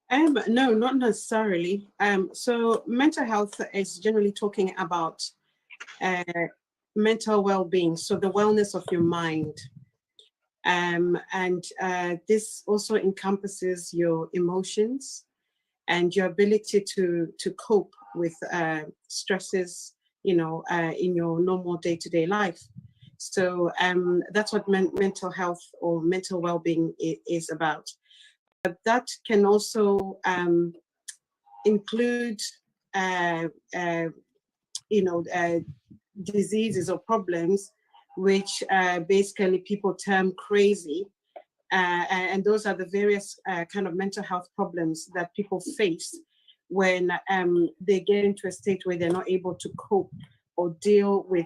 No, not necessarily. So mental health is generally talking about uh, mental well-being, so the wellness of your mind. And this also encompasses your emotions and your ability to cope with stresses, in your normal day-to-day life. So that's what mental health or mental well-being is about. But that can also include, uh, uh, you know, uh, diseases or problems, which basically people term crazy. And those are the various kind of mental health problems that people face when they get into a state where they're not able to cope or deal with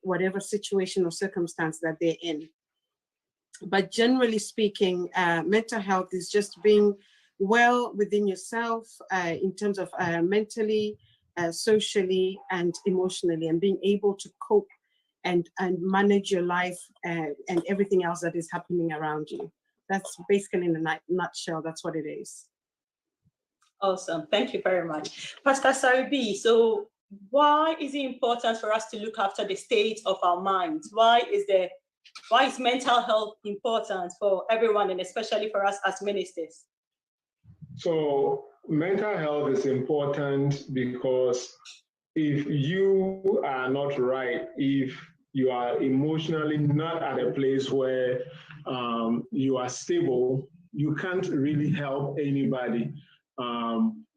whatever situation or circumstance that they're in. But generally speaking, mental health is just being well within yourself in terms of mentally, socially, and emotionally, and being able to cope and manage your life and everything else that is happening around you. That's basically in a nutshell, that's what it is. Awesome. Thank you very much. Pastor Saribi, so why is it important for us to look after the state of our minds? Why is mental health important for everyone and especially for us as ministers? So mental health is important because if you are not right, if you are emotionally not at a place where you are stable, you can't really help anybody.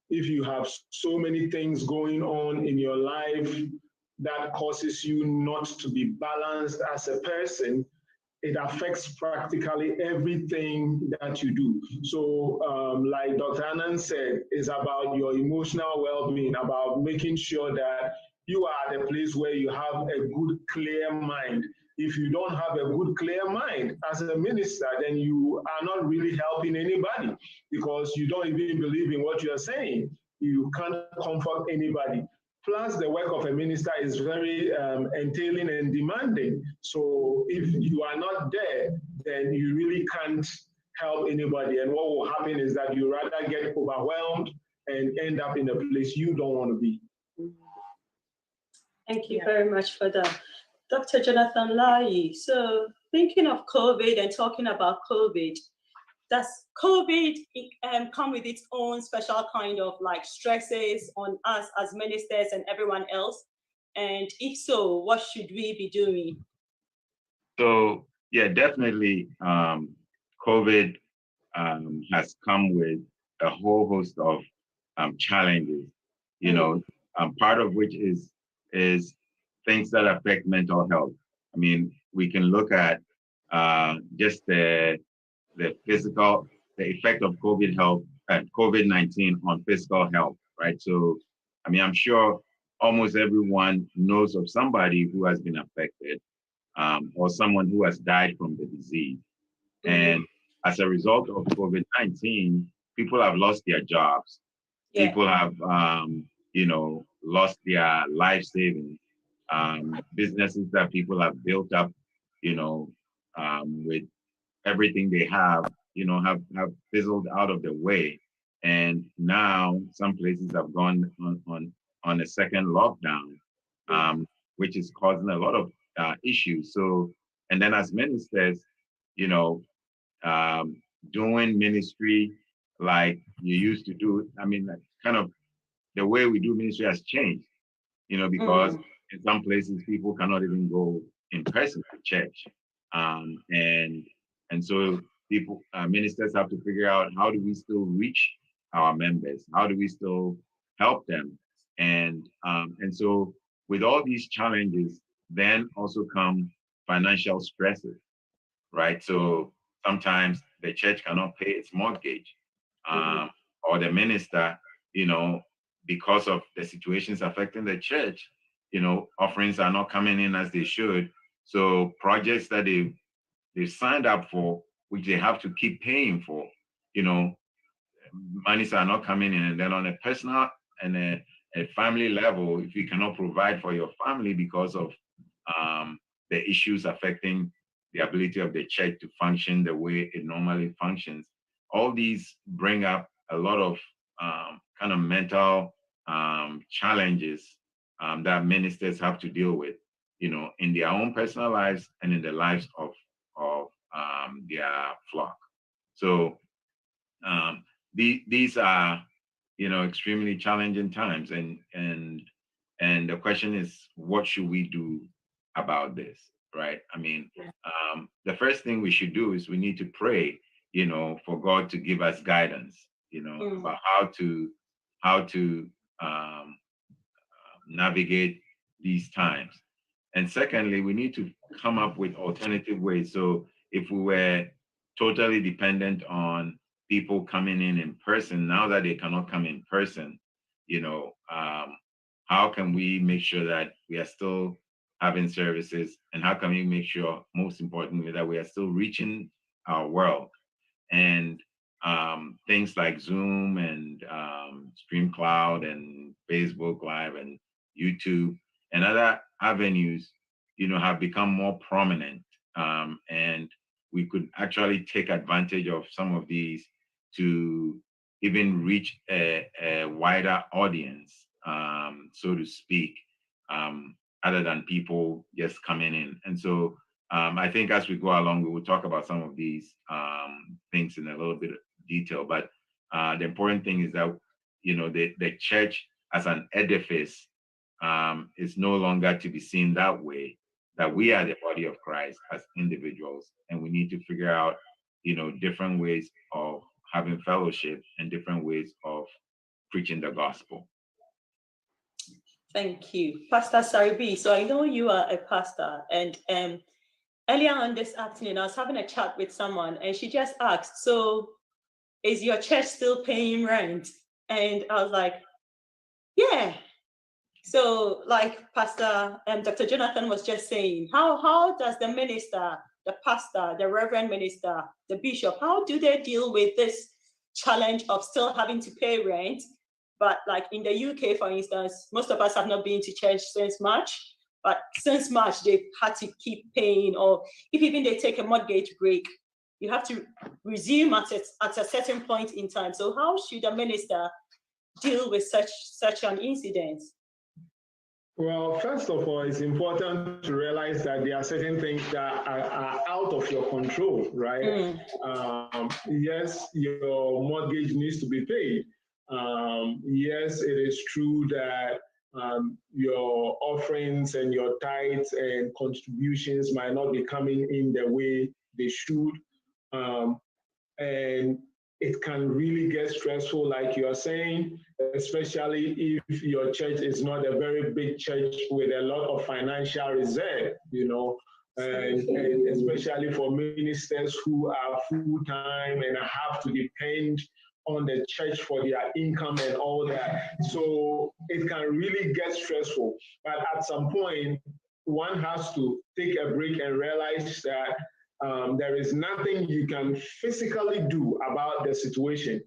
If you have so many things going on in your life that causes you not to be balanced as a person, it affects practically everything that you do. So like Dr. Anand said, it's about your emotional well-being, about making sure that you are at a place where you have a good, clear mind. If you don't have a good, clear mind as a minister, then you are not really helping anybody because you don't even believe in what you're saying. You can't comfort anybody. Plus, the work of a minister is very entailing and demanding. So if you are not there, then you really can't help anybody. And what will happen is that you rather get overwhelmed and end up in a place you don't want to be. Thank you very much for that. Dr. Jonathan Lai, so thinking of COVID and talking about COVID, does COVID come with its own special kind of like stresses on us as ministers and everyone else? And if so, what should we be doing? So yeah, definitely COVID has come with a whole host of challenges, part of which is things that affect mental health. I mean, we can look at just the effect of COVID-19 on physical health, right? So, I mean, I'm sure almost everyone knows of somebody who has been affected or someone who has died from the disease. And as a result of COVID-19, people have lost their jobs. Yeah. People have, lost their life savings. Businesses that people have built up, with everything they have fizzled out of the way. And now some places have gone on a second lockdown, which is causing a lot of issues. So, and then as ministers, doing ministry like you used to do, I mean, kind of the way we do ministry has changed, because in some places people cannot even go in person to church. And so people, ministers have to figure out, how do we still reach our members? How do we still help them? And so with all these challenges, then also come financial stresses, right? So sometimes the church cannot pay its mortgage, or the minister, because of the situations affecting the church, offerings are not coming in as they should. So projects that they've signed up for, which they have to keep paying for, monies are not coming in. And then on a personal and a family level, if you cannot provide for your family because of the issues affecting the ability of the church to function the way it normally functions, all these bring up a lot of kind of mental challenges that ministers have to deal with, you know, in their own personal lives and in the lives of their flock. So these are, you know, extremely challenging times, and the question is, what should we do about this, right? I mean, the first thing we should do is we need to pray, you know, for God to give us guidance, you know, about how to navigate these times. And secondly, we need to come up with alternative ways. So if we were totally dependent on people coming in person, now that they cannot come in person, you know, how can we make sure that we are still having services, and how can we make sure, most importantly, that we are still reaching our world? And things like Zoom and StreamCloud and Facebook Live and YouTube and other avenues, you know, have become more prominent, and we could actually take advantage of some of these to even reach a wider audience, so to speak, other than people just coming in. And so I think as we go along, we will talk about some of these things in a little bit of detail. But the important thing is that, you know, the church as an edifice is no longer to be seen that way, that we are the body of Christ as individuals, and we need to figure out, you know, different ways of having fellowship and different ways of preaching the gospel. Thank you, Pastor Saribi. So I know you are a pastor, and earlier on this afternoon, I was having a chat with someone, and she just asked, so is your church still paying rent? And I was like, yeah. So like Pastor Dr. Jonathan was just saying, how does the minister, the pastor, the reverend minister, the bishop, how do they deal with this challenge of still having to pay rent? But like in the UK, for instance, most of us have not been to church since March, but since March, they've had to keep paying, or if even they take a mortgage break, you have to resume at a certain point in time. So how should a minister deal with such an incident? Well, first of all, it's important to realize that there are certain things that are out of your control, right? Yes, your mortgage needs to be paid. Yes, it is true that your offerings and your tithes and contributions might not be coming in the way they should. And it can really get stressful, like you're saying, especially if your church is not a very big church with a lot of financial reserve, you know, and especially for ministers who are full-time and have to depend on the church for their income and all that. So it can really get stressful. But at some point, one has to take a break and realize that there is nothing you can physically do about the situation.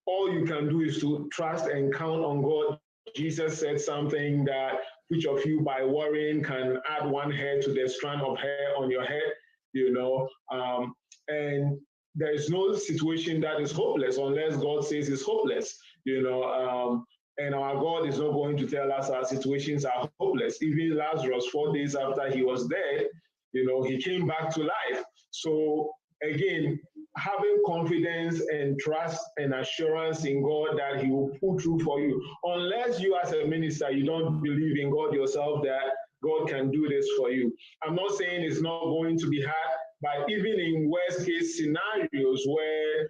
All you can do is to trust and count on God. Jesus said something that, which of you by worrying can add one hair to the strand of hair on your head, you know, and there is no situation that is hopeless unless God says it's hopeless, you know, and our God is not going to tell us our situations are hopeless. Even Lazarus, 4 days after he was dead, you know, he came back to life. So again, having confidence and trust and assurance in God that he will pull through for you. Unless you as a minister, you don't believe in God yourself that God can do this for you. I'm not saying it's not going to be hard, but even in worst case scenarios where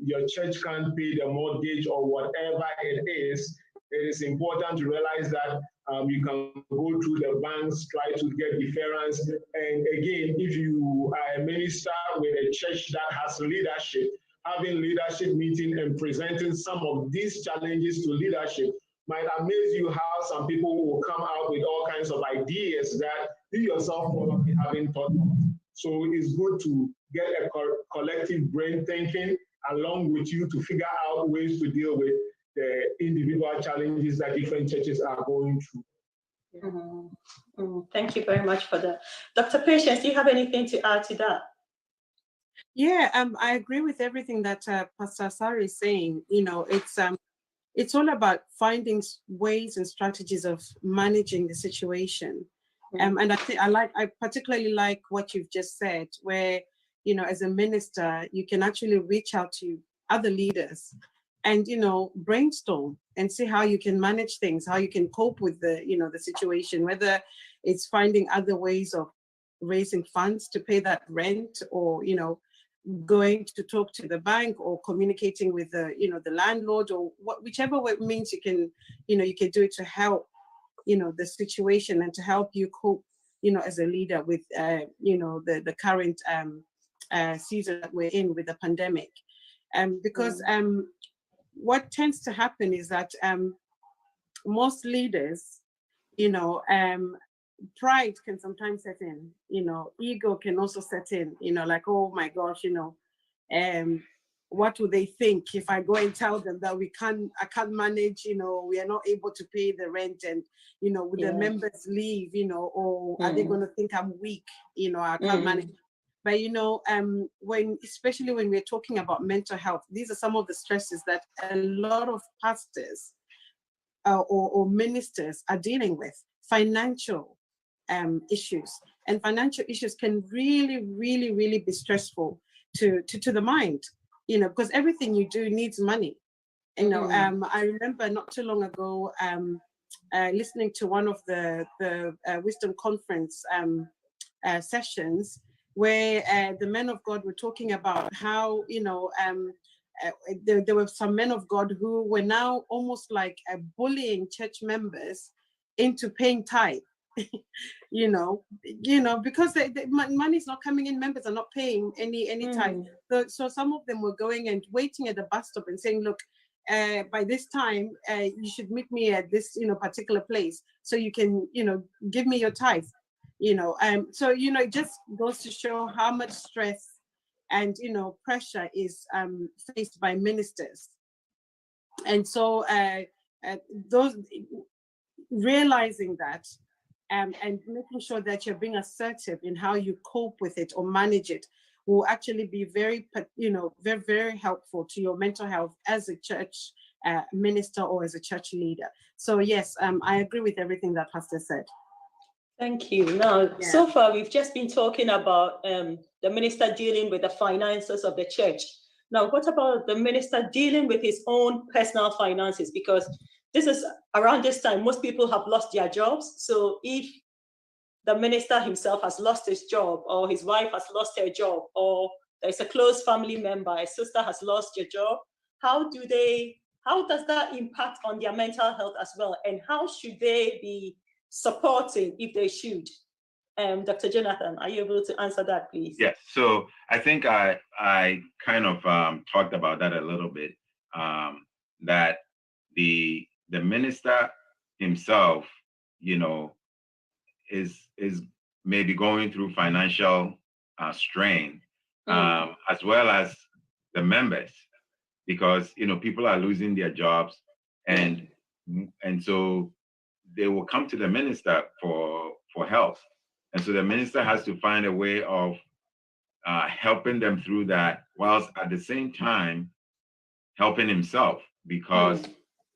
your church can't pay the mortgage or whatever it is important to realize that you can go through the banks, try to get deference. And again, if you are a minister with a church that has leadership, having leadership meeting and presenting some of these challenges to leadership might amaze you how some people will come out with all kinds of ideas that you yourself probably haven't thought of. So it's good to get a collective brain thinking along with you to figure out ways to deal with the individual challenges that different churches are going through. Thank you very much for that. Dr. Patience, do you have anything to add to that? Yeah, I agree with everything that Pastor Asari is saying. You know, it's all about finding ways and strategies of managing the situation. And I particularly like what you've just said, where, you know, as a minister, you can actually reach out to other leaders and, you know, brainstorm and see how you can manage things, how you can cope with the, you know, the situation, whether it's finding other ways of raising funds to pay that rent, or, you know, going to talk to the bank, or communicating with the, you know, the landlord, or whichever way means you can, you know, you can do it to help, you know, the situation and to help you cope, you know, as a leader with, you know, the current season that we're in with the pandemic. Because what tends to happen is that most leaders, you know, pride can sometimes set in, you know, ego can also set in, you know, like, oh my gosh, you know, what would they think if I go and tell them that I can't manage, you know, we are not able to pay the rent, and, you know, would the members leave, you know, or are they going to think I'm weak, you know, I can't manage. But, you know, especially when we're talking about mental health, these are some of the stresses that a lot of pastors or ministers are dealing with. Financial issues, and financial issues can really, really, really be stressful to the mind, you know, because everything you do needs money. You know, I remember not too long ago listening to one of the Wisdom Conference sessions, where the men of God were talking about how, you know, there were some men of God who were now almost like bullying church members into paying tithe. you know, because money is not coming in, members are not paying any tithe. So some of them were going and waiting at the bus stop and saying, look, by this time you should meet me at this, you know, particular place, so you can, you know, give me your tithe, you know. So, you know, it just goes to show how much stress and, you know, pressure is faced by ministers. And so those realizing that and making sure that you're being assertive in how you cope with it or manage it will actually be very, you know, very, very helpful to your mental health as a church minister or as a church leader. So yes, I agree with everything that Pastor said. Thank you. Now, so far we've just been talking about the minister dealing with the finances of the church. Now, what about the minister dealing with his own personal finances? Because this is around this time, most people have lost their jobs. So if the minister himself has lost his job, or his wife has lost her job, or there's a close family member, a sister has lost your job, how does that impact on their mental health as well? And how should they be supporting if they should? Dr. Jonathan, are you able to answer that, please? Yes. So I think I kind of talked about that a little bit. That the minister himself, you know, is maybe going through financial strain, as well as the members, because, you know, people are losing their jobs, and so they will come to the minister for help. And so the minister has to find a way of helping them through that, whilst at the same time helping himself. Because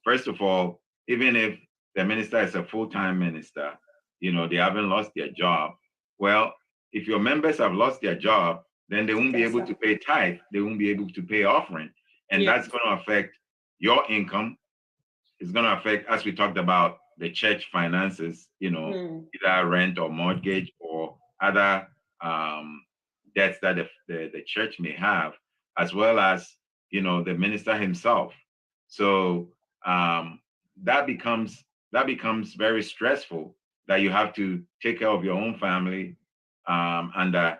first of all, even if the minister is a full-time minister, you know, they haven't lost their job. Well, if your members have lost their job, then they won't be able to pay tithe. They won't be able to pay offering. And that's going to affect your income. It's going to affect, as we talked about, the church finances, you know, either rent or mortgage or other debts that the church may have, as well as, you know, the minister himself. So that becomes very stressful, that you have to take care of your own family under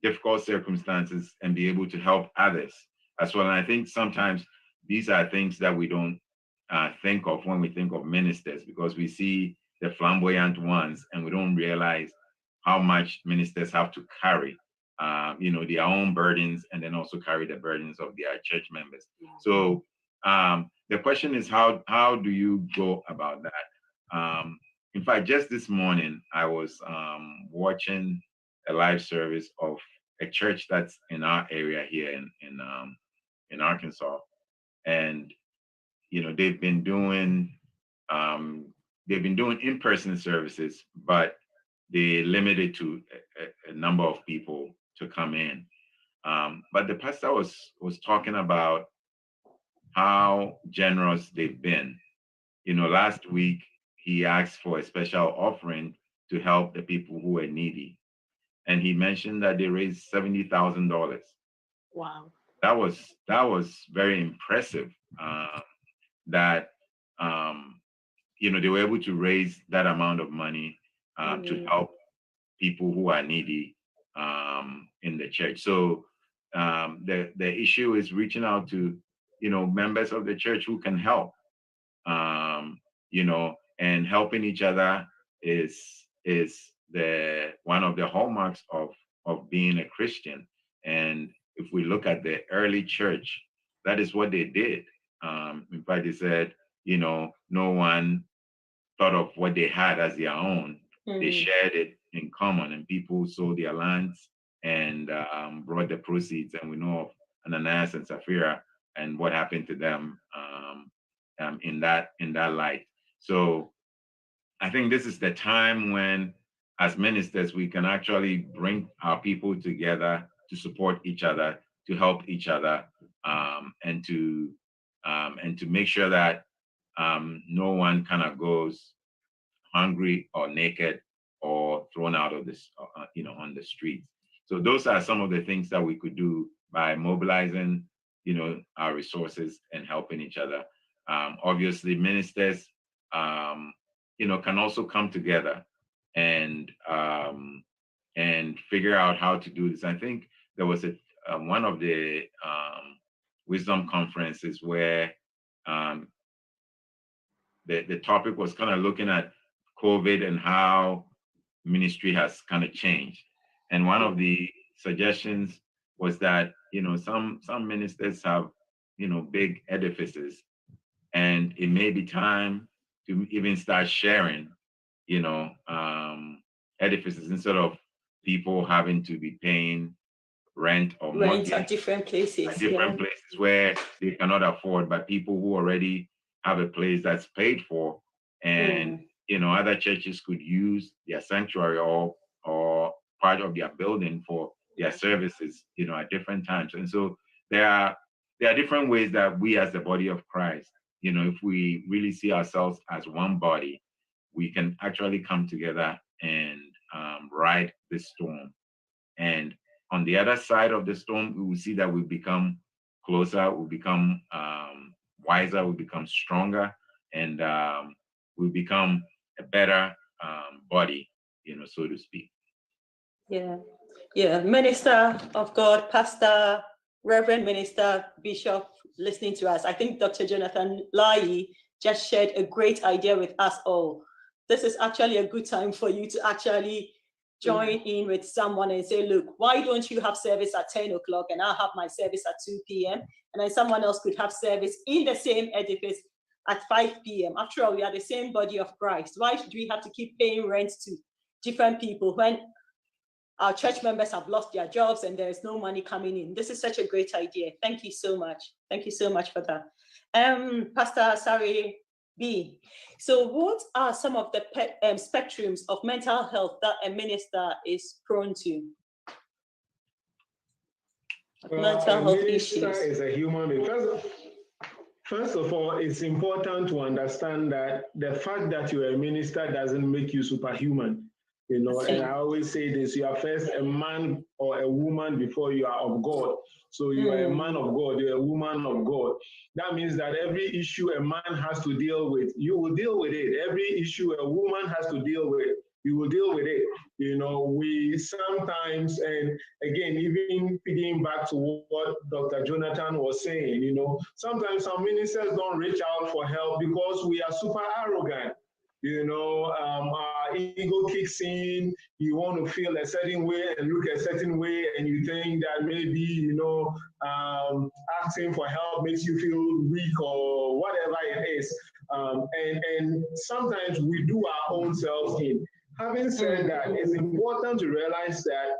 difficult circumstances and be able to help others as well. And I think sometimes these are things that we don't think of when we think of ministers, because we see the flamboyant ones and we don't realize how much ministers have to carry, you know, their own burdens, and then also carry the burdens of their church members. So the question is, how do you go about that? In fact, just this morning, I was watching a live service of a church that's in our area here in Arkansas, and they've been doing in-person services, but they limited to a number of people to come in. But the pastor was talking about how generous they've been. Last week he asked for a special offering to help the people who were needy, and he mentioned that they raised $70,000. Wow. That was very impressive. That they were able to raise that amount of money to help people who are needy in the church. So the issue is reaching out to members of the church who can help, and helping each other is the one of the hallmarks of being a Christian. And if we look at the early church, that is what they did. In fact, they said, no one thought of what they had as their own. They shared it in common, and people sold their lands and brought the proceeds. And we know of Ananias and Sapphira and what happened to them in that light. So I think this is the time when, as ministers, we can actually bring our people together to support each other, to help each other, and to make sure that no one kind of goes hungry or naked or thrown out of this, on the streets. So those are some of the things that we could do by mobilizing, our resources and helping each other. Obviously, ministers, can also come together and figure out how to do this. I think there was one of the wisdom conferences where the topic was kind of looking at COVID and how ministry has kind of changed. And one of the suggestions was that, some ministers have, big edifices, and it may be time to even start sharing, edifices instead of people having to be paying rent or rent at different places. Places where they cannot afford, but people who already have a place that's paid for, and other churches could use their sanctuary or part of their building for their services, at different times. And so there are different ways that we, as the body of Christ, if we really see ourselves as one body, we can actually come together and ride this storm. And on the other side of the storm, we will see that we become closer, we become wiser, we become stronger, and we become a better body, so to speak. Yeah. Minister of God, Pastor, Reverend Minister, Bishop, listening to us. I think Dr. Jonathan Lai just shared a great idea with us all. This is actually a good time for you to actually join in with someone and say, look, why don't you have service at 10 o'clock and I'll have my service at 2 p.m. and then someone else could have service in the same edifice at 5 p.m. After all, we are the same body of Christ. Why should we have to keep paying rent to different people when our church members have lost their jobs and there is no money coming in? This is such a great idea. Thank you so much. Thank you so much for that. Pastor Sari B. So what are some of the spectrums of mental health that a minister is prone to? Mental health issues. A minister is a human being. First of all, it's important to understand that the fact that you're a minister doesn't make you superhuman. And I always say this, you are first a man or a woman before you are of God. So you are a man of God, you're a woman of God. That means that every issue a man has to deal with, you will deal with it. Every issue a woman has to deal with, you will deal with it. We sometimes, and again, even picking back to what Dr. Jonathan was saying, sometimes some ministers don't reach out for help because we are super arrogant. Our ego kicks in, you want to feel a certain way and look a certain way, and you think that maybe, asking for help makes you feel weak or whatever it is. And sometimes we do our own selves in. Having said that, it's important to realize that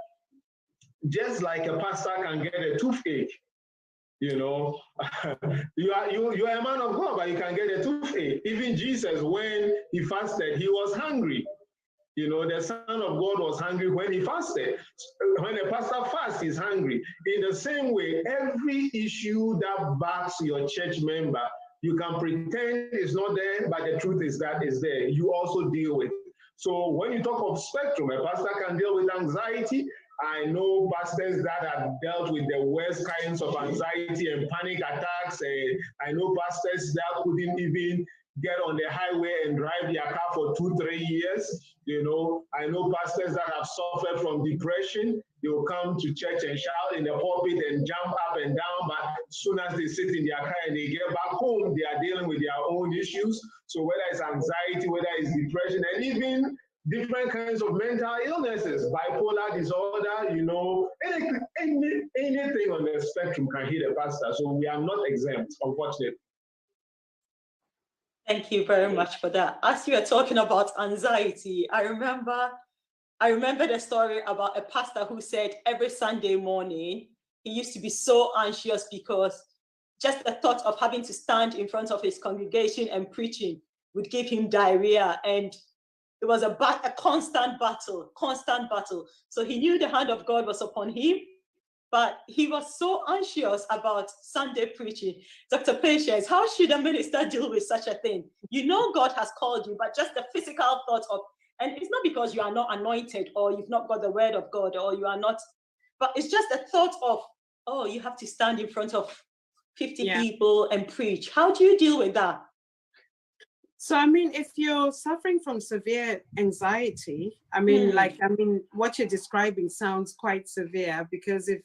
just like a pastor can get a toothache. You know, you are a man of God, but you can get a toothache. Even Jesus, when he fasted, he was hungry. You know, the Son of God was hungry when he fasted. When a pastor fasts, he's hungry. In the same way, every issue that backs your church member, you can pretend it's not there, but the truth is that it's there. You also deal with it. So when you talk of spectrum, a pastor can deal with anxiety. I know pastors that have dealt with the worst kinds of anxiety and panic attacks. I know pastors that couldn't even get on the highway and drive their car for 2-3 years. You know, I know pastors that have suffered from depression. They will come to church and shout in the pulpit and jump up and down, but as soon as they sit in their car and they get back home, they are dealing with their own issues. So whether it's anxiety, whether it's depression, and even different kinds of mental illnesses, bipolar disorder, you know, anything on the spectrum can hit a pastor. So we are not exempt, unfortunately. Thank you very much for that. As you are talking about anxiety, I remember the story about a pastor who said every Sunday morning, he used to be so anxious because just the thought of having to stand in front of his congregation and preaching would give him diarrhea. And it was a constant battle. So he knew the hand of God was upon him, but he was so anxious about Sunday preaching. Dr. Patience, how should a minister deal with such a thing? You know God has called you, but just the physical thought of, and it's not because you are not anointed or you've not got the word of God or you are not, but it's just the thought of, oh, you have to stand in front of 50 people and preach. How do you deal with that? So, I mean, if you're suffering from severe anxiety, what you're describing sounds quite severe, because if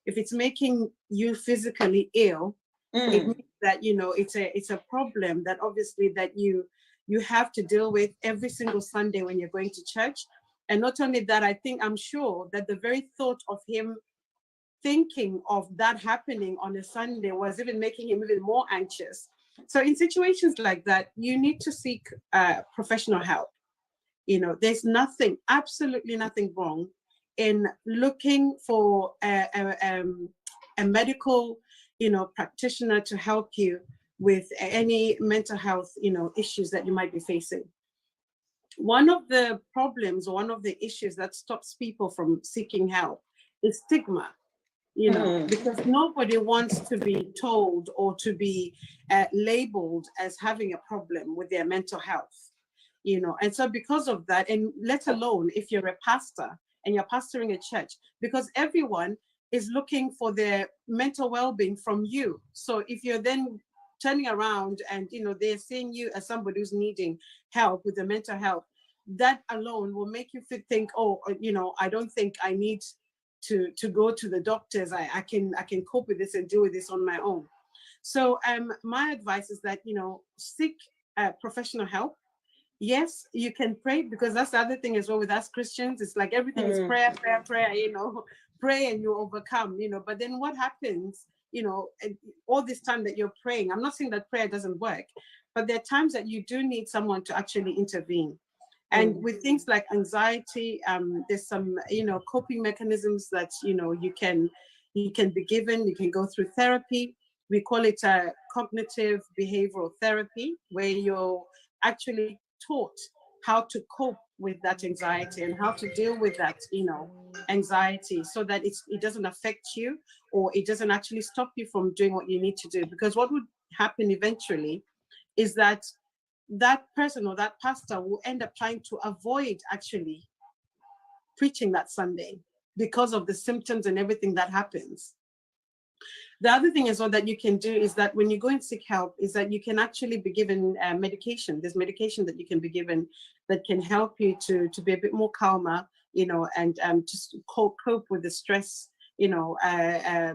it's making you physically ill, it means that, you know, it's a problem that obviously that you have to deal with every single Sunday when you're going to church. And not only that, I'm sure that the very thought of him thinking of that happening on a Sunday was even making him even more anxious. So in situations like that, you need to seek professional help. You know, there's absolutely nothing wrong in looking for a medical, you know, practitioner to help you with any mental health, you know, issues that you might be facing. One of the problems, or one of the issues that stops people from seeking help is stigma. You know, because nobody wants to be told or to be labeled as having a problem with their mental health, you know. And so because of that, and let alone if you're a pastor and you're pastoring a church, because everyone is looking for their mental well-being from you. So if you're then turning around and, you know, they're seeing you as somebody who's needing help with their mental health, that alone will make you think, oh, you know, I don't think I need to go to the doctors. I can cope with this and deal with this on my own. So my advice is that, you know, seek professional help. Yes, you can pray, because that's the other thing as well with us Christians. It's like everything is prayer, you know, pray and you overcome, you know. But then what happens, you know, all this time that you're praying, I'm not saying that prayer doesn't work, but there are times that you do need someone to actually intervene. And with things like anxiety, there's some, you know, coping mechanisms that, you know, you can be given. You can go through therapy. We call it cognitive behavioral therapy, where you're actually taught how to cope with that anxiety and how to deal with that, you know, anxiety, so that it doesn't affect you, or it doesn't actually stop you from doing what you need to do. Because what would happen eventually is that person or that pastor will end up trying to avoid actually preaching that Sunday because of the symptoms and everything that happens. The other thing as well that you can do is that when you go and seek help, is that you can actually be given medication. There's medication that you can be given that can help you to be a bit more calmer, you know, and just cope with the stress, you know,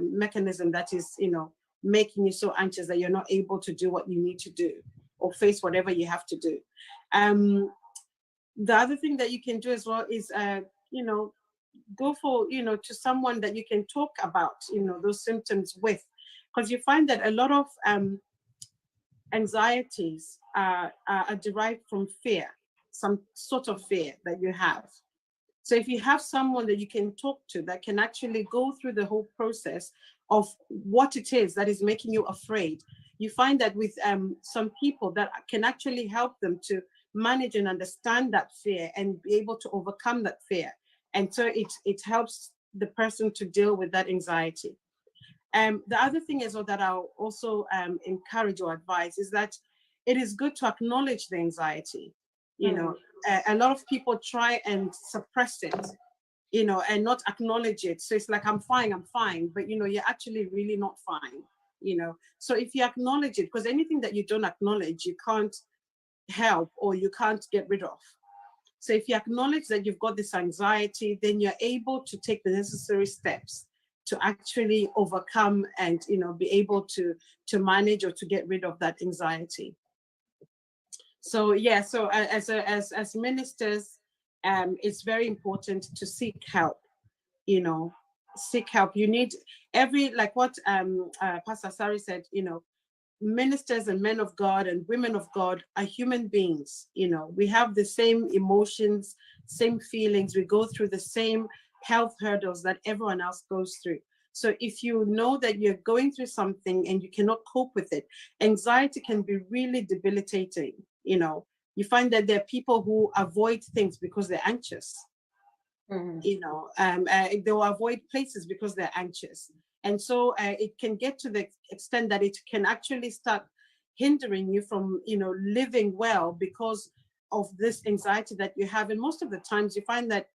mechanism that is, you know, making you so anxious that you're not able to do what you need to do or face whatever you have to do. The other thing that you can do as well is, you know, go for, you know, to someone that you can talk about, you know, those symptoms with, because you find that a lot of anxieties are derived from fear, some sort of fear that you have. So if you have someone that you can talk to that can actually go through the whole process of what it is that is making you afraid, you find that with some people that can actually help them to manage and understand that fear and be able to overcome that fear. And so it helps the person to deal with that anxiety. The other thing is that I'll also encourage or advise is that it is good to acknowledge the anxiety. You know, a lot of people try and suppress it, you know, and not acknowledge it. So it's like, I'm fine, but you know, you're actually really not fine, you know. So if you acknowledge it, because anything that you don't acknowledge, you can't help or you can't get rid of. So if you acknowledge that you've got this anxiety, then you're able to take the necessary steps to actually overcome and, you know, be able to manage or to get rid of that anxiety. So yeah, so as ministers, it's very important to seek help. You know, seek help. You need like what Pastor Sari said. You know, ministers and men of God and women of God are human beings. You know, we have the same emotions, same feelings. We go through the same health hurdles that everyone else goes through. So if you know that you're going through something and you cannot cope with it, anxiety can be really debilitating. You know, you find that there are people who avoid things because they're anxious. You know, they'll avoid places because they're anxious. And so it can get to the extent that it can actually start hindering you from, you know, living well because of this anxiety that you have. And most of the times you find that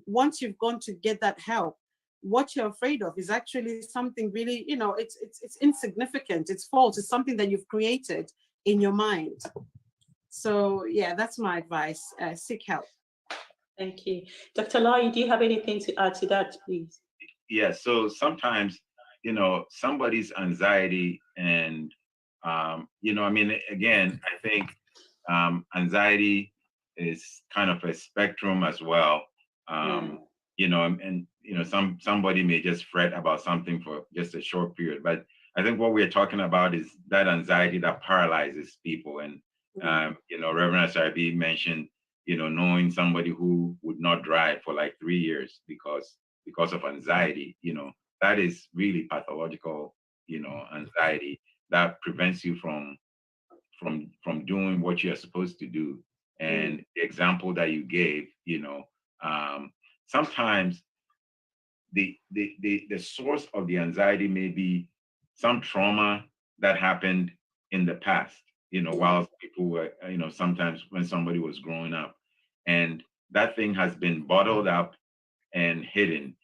once you've gone to get that help, what you're afraid of is actually something really, you know, it's insignificant, it's false, it's something that you've created in your mind. So yeah, that's my advice. Seek help. Thank you. Dr. Lai, do you have anything to add to that, please? Yeah, so sometimes, you know, somebody's anxiety and, you know, I mean, again, I think anxiety is kind of a spectrum as well. You know, and, you know, somebody may just fret about something for just a short period, but I think what we're talking about is that anxiety that paralyzes people. And, you know, Reverend Asari mentioned, you know, knowing somebody who would not drive for like 3 years because of anxiety, you know, that is really pathological, you know, anxiety that prevents you from doing what you're supposed to do. And the example that you gave, you know, sometimes the source of the anxiety may be some trauma that happened in the past, you know, while people were, you know, sometimes when somebody was growing up, and that thing has been bottled up and hidden.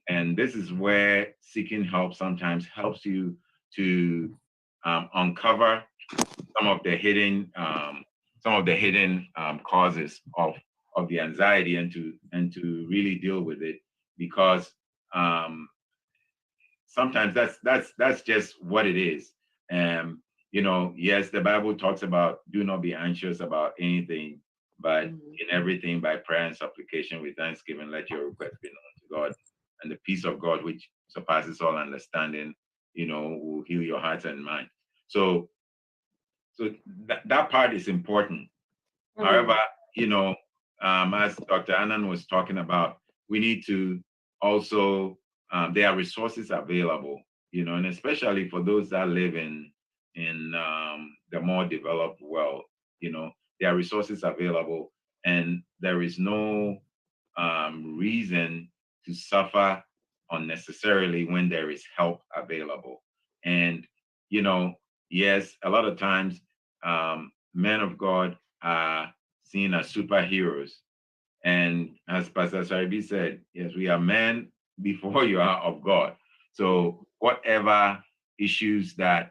And this is where seeking help sometimes helps you to uncover some of the hidden causes of the anxiety and to really deal with it, because sometimes that's just what it is. You know, yes, the Bible talks about do not be anxious about anything, but in everything by prayer and supplication with thanksgiving, let your request be known to God, and the peace of God, which surpasses all understanding, you know, will heal your hearts and mind. So that part is important. However, you know, as Dr. Anand was talking about, we need to also, there are resources available, you know, and especially for those that live in the more developed world, you know, there are resources available, and there is no reason to suffer unnecessarily when there is help available. And, you know, yes, a lot of times men of God are seen as superheroes. And as Pastor Saribi said, yes, we are men before you are of God. So whatever issues that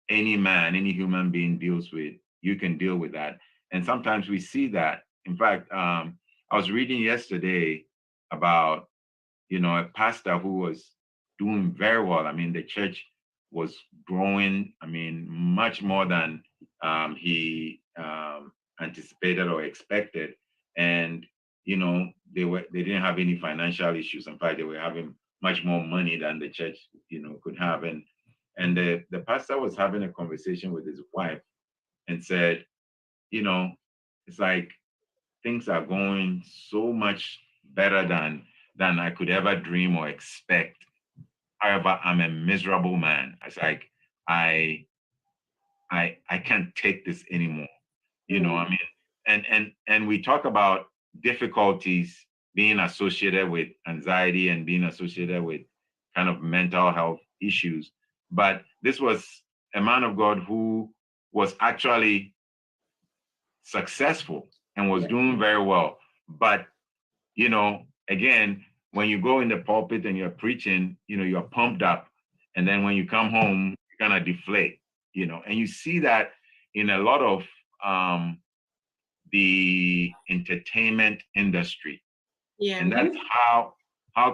any man, any human being deals with, you can deal with that. And sometimes we see that. In fact, I was reading yesterday about, you know, a pastor who was doing very well. I mean, the church was growing, I mean, much more than he anticipated or expected. And, you know, they didn't have any financial issues. In fact, they were having much more money than the church, you know, could have. And the pastor was having a conversation with his wife and said, you know, it's like things are going so much better than I could ever dream or expect. However, I'm a miserable man. It's like I can't take this anymore. You know, I mean, and we talk about difficulties being associated with anxiety and being associated with kind of mental health issues. But this was a man of God who was actually successful and was doing very well. But, you know, again, when you go in the pulpit and you're preaching, you know, you're pumped up. And then when you come home, you kind of deflate, you know, and you see that in a lot of the entertainment industry. Yeah. And that's how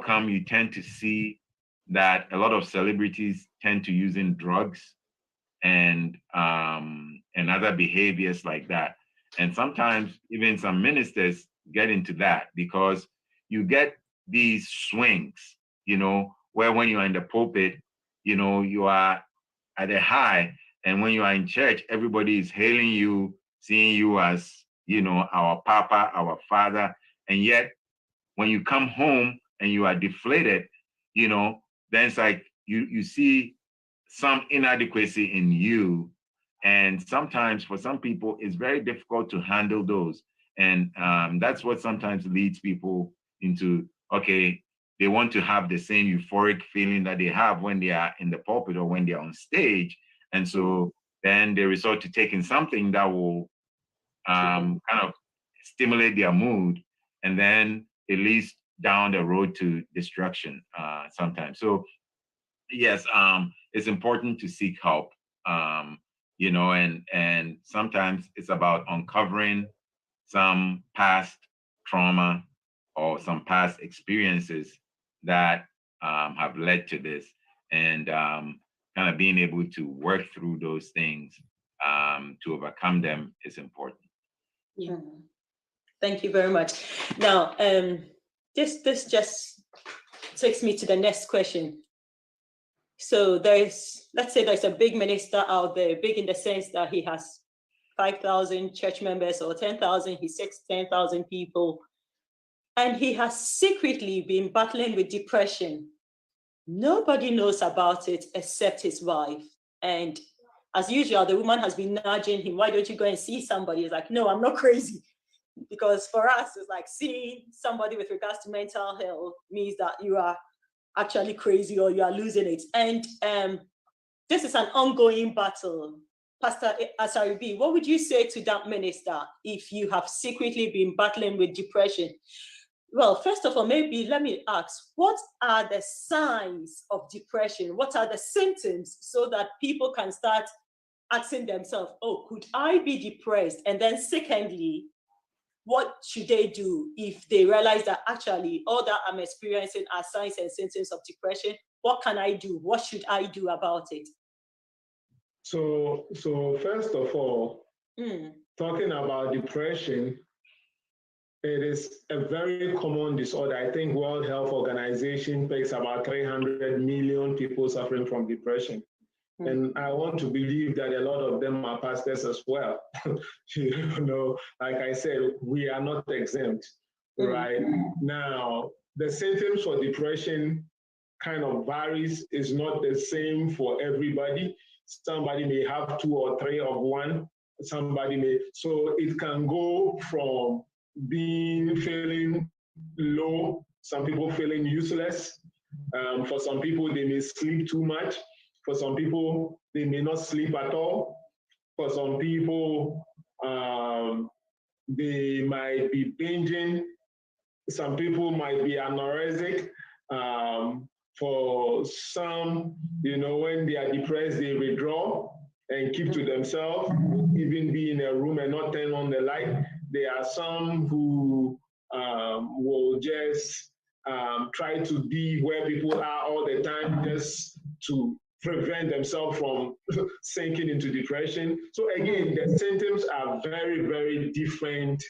come you tend to see that a lot of celebrities tend to using drugs and other behaviors like that. And sometimes even some ministers get into that because you get these swings, you know, where when you are in the pulpit, you know, you are at a high, and when you are in church, everybody is hailing you, seeing you as, you know, our papa, our father. And yet when you come home and you are deflated, you know, then it's like you see some inadequacy in you. And sometimes for some people, it's very difficult to handle those. And that's what sometimes leads people into, okay, they want to have the same euphoric feeling that they have when they are in the pulpit or when they're on stage. And so then they resort to taking something that will kind of stimulate their mood. And then it leads down the road to destruction sometimes. So yes, it's important to seek help, you know, and sometimes it's about uncovering some past trauma or some past experiences that have led to this, and kind of being able to work through those things to overcome them is important. Yeah. Thank you very much. Now, this just takes me to the next question. So let's say there's a big minister out there, big in the sense that he has 5,000 church members or 10,000, he sees 10,000 people, and he has secretly been battling with depression. Nobody knows about it except his wife. And as usual, the woman has been nudging him, why don't you go and see somebody? He's like, no, I'm not crazy. Because for us, it's like seeing somebody with regards to mental health means that you are actually crazy or you are losing it. And this is an ongoing battle. Pastor Asaribi, what would you say to that minister if you have secretly been battling with depression? Well, first of all, maybe let me ask, what are the signs of depression? What are the symptoms so that people can start asking themselves, oh, could I be depressed? And then secondly, what should they do if they realize that actually all that I'm experiencing are signs and symptoms of depression? What can I do? What should I do about it? So first of all, talking about depression, it is a very common disorder. I think World Health Organization picks about 300 million people suffering from depression. And I want to believe that a lot of them are pastors as well. You know, like I said, we are not exempt, right? Now, the symptoms for depression kind of varies, is not the same for everybody. Somebody may have 2 or 3 of one, somebody may, so it can go from feeling low, some people feeling useless. For some people, they may sleep too much. For some people, they may not sleep at all. For some people, they might be binging. Some people might be anorexic. For some, you know, when they are depressed, they withdraw and keep to themselves, even be in a room and not turn on the light. There are some who will just try to be where people are all the time just to prevent themselves from sinking into depression. So again, the symptoms are very, very different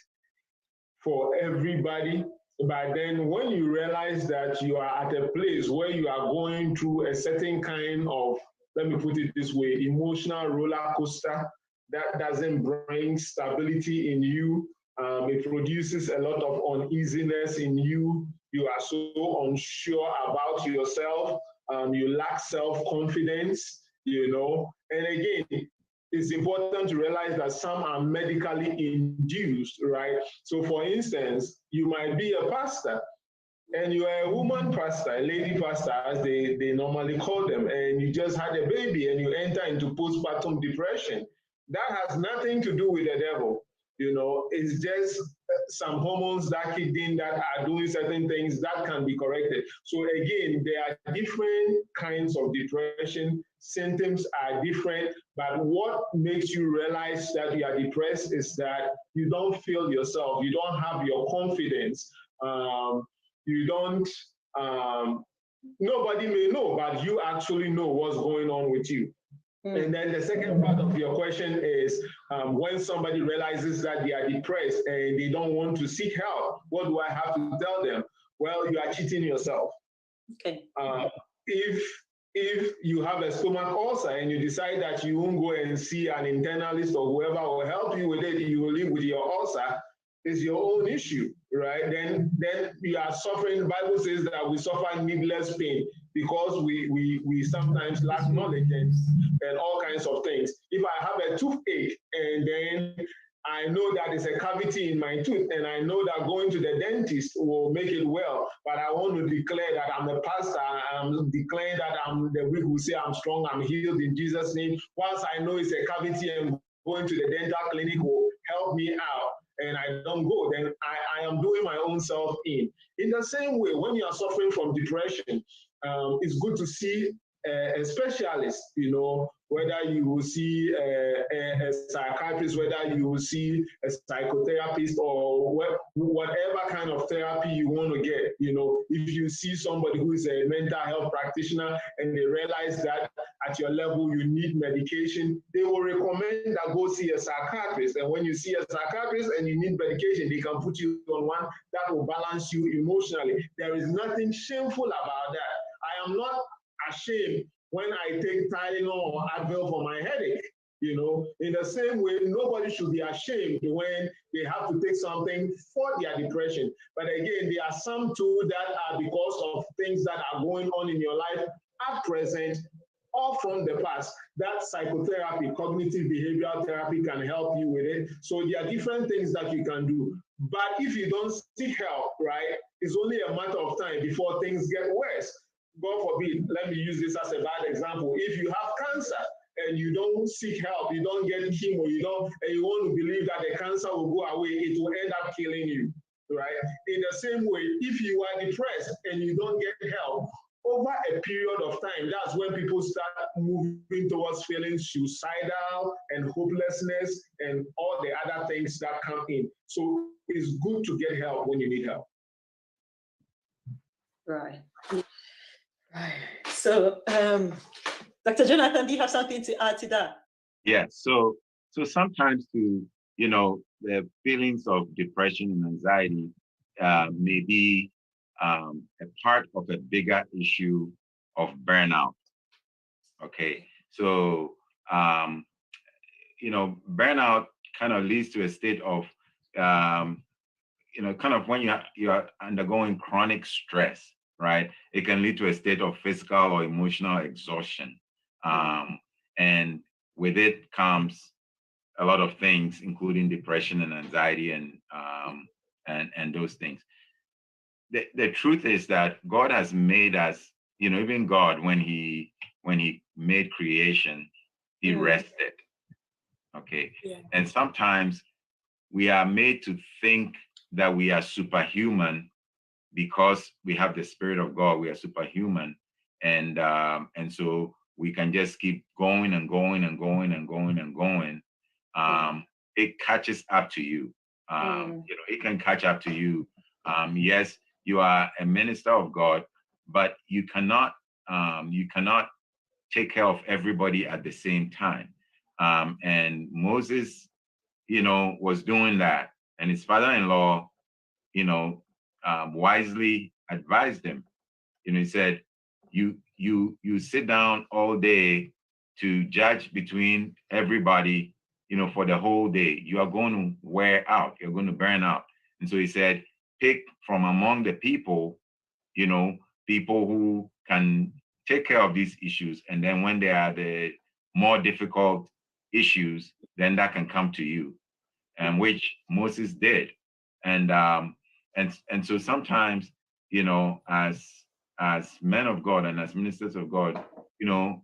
for everybody. But then when you realize that you are at a place where you are going through a certain kind of, let me put it this way, emotional roller coaster that doesn't bring stability in you, It produces a lot of uneasiness in you. You are so unsure about yourself. You lack self-confidence, And again, it's important to realize that some are medically induced, right? So for instance, you might be a pastor and you are a woman pastor, a lady pastor, as they normally call them, and you just had a baby and you enter into postpartum depression. That has nothing to do with the devil. It's just some hormones that kicked in that are doing certain things that can be corrected. So again, there are different kinds of depression. Symptoms are different, but what makes you realize that you are depressed is that you don't feel yourself. You don't have your confidence. You don't, nobody may know, but you actually know what's going on with you. And then the second part of your question is when somebody realizes that they are depressed and they don't want to seek help, what do I have to tell them? Well, you are cheating yourself. Okay. If you have a stomach ulcer and you decide that you won't go and see an internalist or whoever will help you with it, you will live with your ulcer, it's your own issue, right? Then you are suffering. The Bible says that we suffer needless pain because we sometimes lack knowledge and all kinds of things. If I have a toothache and then I know that there's a cavity in my tooth and I know that going to the dentist will make it well, but I want to declare that I'm a pastor, I'm declaring that I'm the weak who say I'm strong, I'm healed in Jesus' name. Once I know it's a cavity and going to the dental clinic will help me out, and I don't go, then I am doing my own self in. In the same way, when you are suffering from depression, it's good to see a specialist, whether you will see a psychiatrist, whether you will see a psychotherapist or whatever kind of therapy you want to get. If you see somebody who is a mental health practitioner and they realize that at your level you need medication, they will recommend that go see a psychiatrist. And when you see a psychiatrist and you need medication, they can put you on one that will balance you emotionally. There is nothing shameful about that. I am not ashamed when I take Tylenol or Advil for my headache. In the same way, nobody should be ashamed when they have to take something for their depression. But again, there are some too that are because of things that are going on in your life at present or from the past. That psychotherapy, cognitive behavioral therapy can help you with it. So there are different things that you can do. But if you don't seek help, right, it's only a matter of time before things get worse. God forbid, let me use this as a bad example. If you have cancer and you don't seek help, you don't get chemo, and you want to believe that the cancer will go away, it will end up killing you, right? In the same way, if you are depressed and you don't get help, over a period of time, that's when people start moving towards feeling suicidal and hopelessness and all the other things that come in. So it's good to get help when you need help. Right. So, Dr. Jonathan, do you have something to add to that? Yeah. So sometimes the feelings of depression and anxiety may be a part of a bigger issue of burnout. Okay. So, burnout kind of leads to a state of, kind of when you're undergoing chronic stress, right? It can lead to a state of physical or emotional exhaustion. And with it comes a lot of things, including depression and anxiety and those things. The truth is that God has made us, even God, when he made creation, he rested. Okay. Yeah. And sometimes we are made to think that we are superhuman because we have the Spirit of God. We are superhuman. And so we can just keep going and going and going and going and going. It catches up to you. It can catch up to you. Yes, you are a minister of God, but you cannot take care of everybody at the same time. And Moses, was doing that, and his father-in-law, wisely advised him. He said, "You sit down all day to judge between everybody, for the whole day, you are going to wear out, you're going to burn out. And so he said, pick from among the people, people who can take care of these issues. And then when there are the more difficult issues, then that can come to you, and which Moses did. And so sometimes, as men of God and as ministers of God,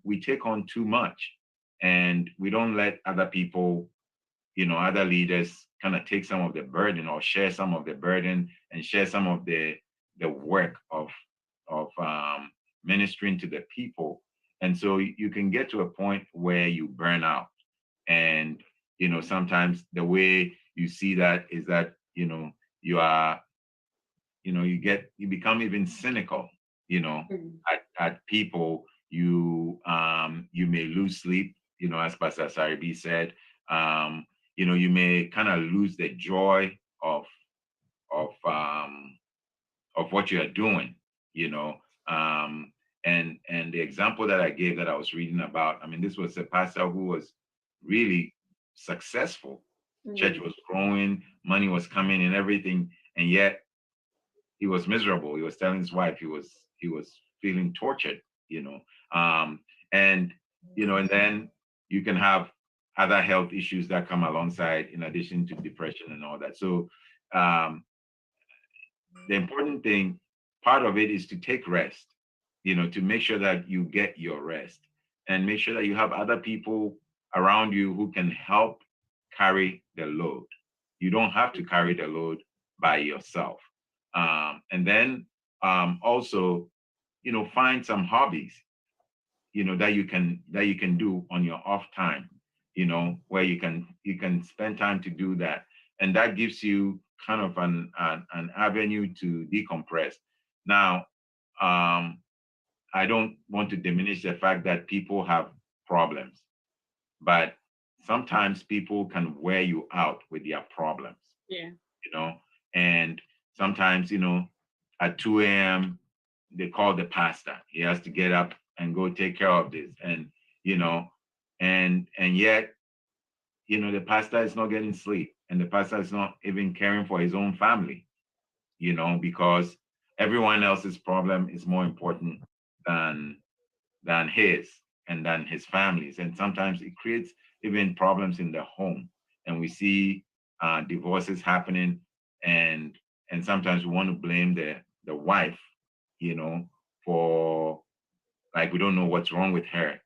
we take on too much, and we don't let other people, other leaders kind of take some of the burden or share some of the burden and share some of the work of ministering to the people. And so you can get to a point where you burn out. And, sometimes the way you see that is that, you are, you become even cynical, at people. You may lose sleep, as Pastor Saribi said. You may kind of lose the joy of what you are doing, and the example that I gave that I was reading about, this was a pastor who was really successful. Church was growing, money was coming and everything, and yet he was miserable. He was telling his wife he was feeling tortured, and then you can have other health issues that come alongside in addition to depression and all that. So the important thing, part of it is to take rest, to make sure that you get your rest, and make sure that you have other people around you who can help carry the load. You don't have to carry the load by yourself. And then also, find some hobbies, that you can do on your off time, where you can spend time to do that. And that gives you kind of an avenue to decompress. Now, I don't want to diminish the fact that people have problems, but sometimes people can wear you out with their problems. Yeah. And sometimes, at 2 a.m., they call the pastor. He has to get up and go take care of this. And, and yet, the pastor is not getting sleep, and the pastor is not even caring for his own family, because everyone else's problem is more important than his and than his family's. And sometimes it creates even problems in the home. And we see divorces happening, and sometimes we want to blame the wife, for, like, we don't know what's wrong with her.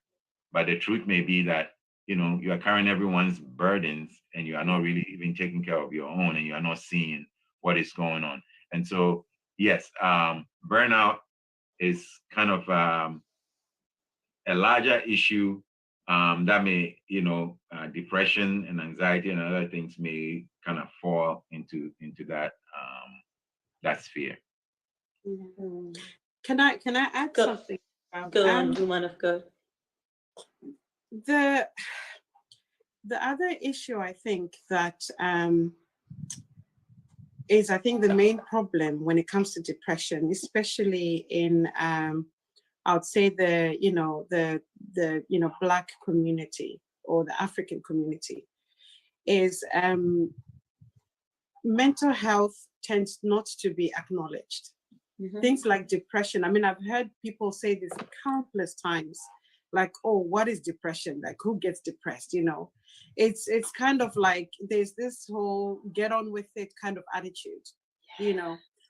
But the truth may be that, you are carrying everyone's burdens, and you are not really even taking care of your own, and you are not seeing what is going on. And so, yes, burnout is kind of a larger issue that may, depression and anxiety and other things may kind of fall into that that sphere. Mhm. Can I add Go- something? Go on, woman of God. The other issue I think that is, I think, the main problem when it comes to depression, especially in I would say the Black community or the African community, is mental health tends not to be acknowledged. Things like depression. I've heard people say this countless times, like, oh, what is depression? Like, who gets depressed? It's kind of like there's this whole get on with it kind of attitude,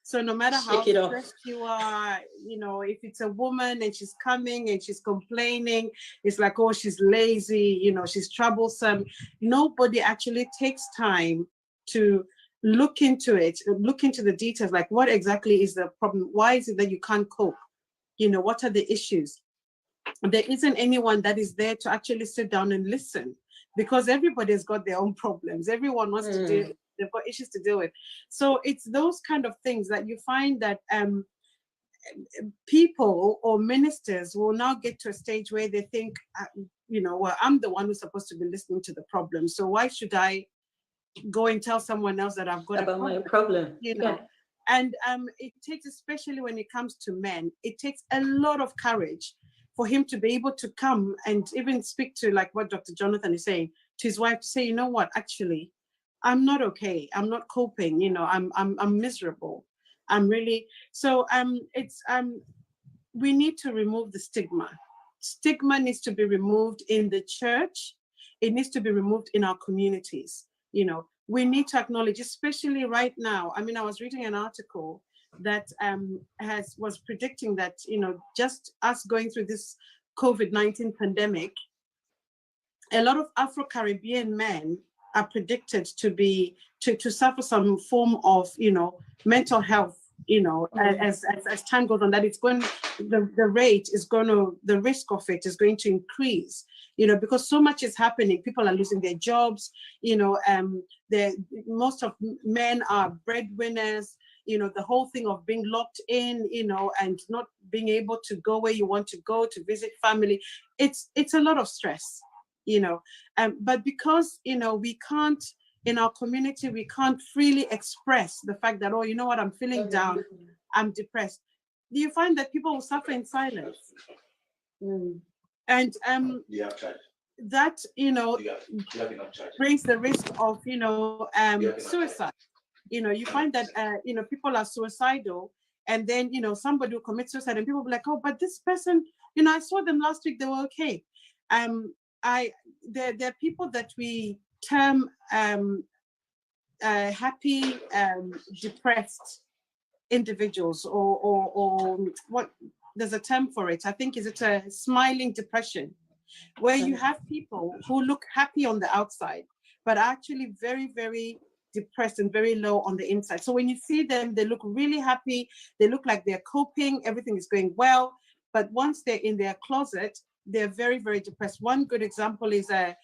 So no matter how Shake it off. stressed you are, if it's a woman and she's coming and she's complaining, it's like, oh, she's lazy, she's troublesome. Nobody actually takes time to look into it, look into the details, like what exactly is the problem? Why is it that you can't cope? What are the issues? There isn't anyone that is there to actually sit down and listen, because everybody's got their own problems. Everyone wants to deal, they've got issues to deal with. So it's those kind of things that you find that people or ministers will now get to a stage where they think, well, I'm the one who's supposed to be listening to the problem. So why should I go and tell someone else that I've got About a my problem. Yeah. And it takes, especially when it comes to men, it takes a lot of courage for him to be able to come and even speak to, like what Dr. Jonathan is saying, to his wife, to say, you know what, actually, I'm not okay. I'm not coping. You know, I'm miserable. I'm really, so we need to remove the stigma. Stigma needs to be removed in the church. It needs to be removed in our communities. You know, we need to acknowledge, especially right now. I mean, I was reading an article that was predicting that, you know, just us going through this COVID-19 pandemic, a lot of Afro-Caribbean men are predicted to suffer some form of, you know, mental health, you know, as time goes on, that it's going, the risk of it is going to increase, you know, because so much is happening. People are losing their jobs, you know, most of men are breadwinners, you know, the whole thing of being locked in, you know, and not being able to go where you want to go to visit family. It's a lot of stress, you know, but because, you know, we can't, in our community, we can't freely express the fact that, oh, you know what, I'm feeling down, I'm depressed. Do you find that people will suffer in silence? And that, you know, brings the risk of, you know, suicide. You know, you find that, you know, people are suicidal, and then, you know, somebody will commit suicide and people will be like, oh, but this person, you know, I saw them last week, they were okay. There are people that we term happy, depressed individuals, or what, there's a term for it. I think, is it a smiling depression, where you have people who look happy on the outside, but are actually very, very depressed and very low on the inside. So when you see them, they look really happy. They look like they're coping, everything is going well. But once they're in their closet, they're very, very depressed. One good example is, I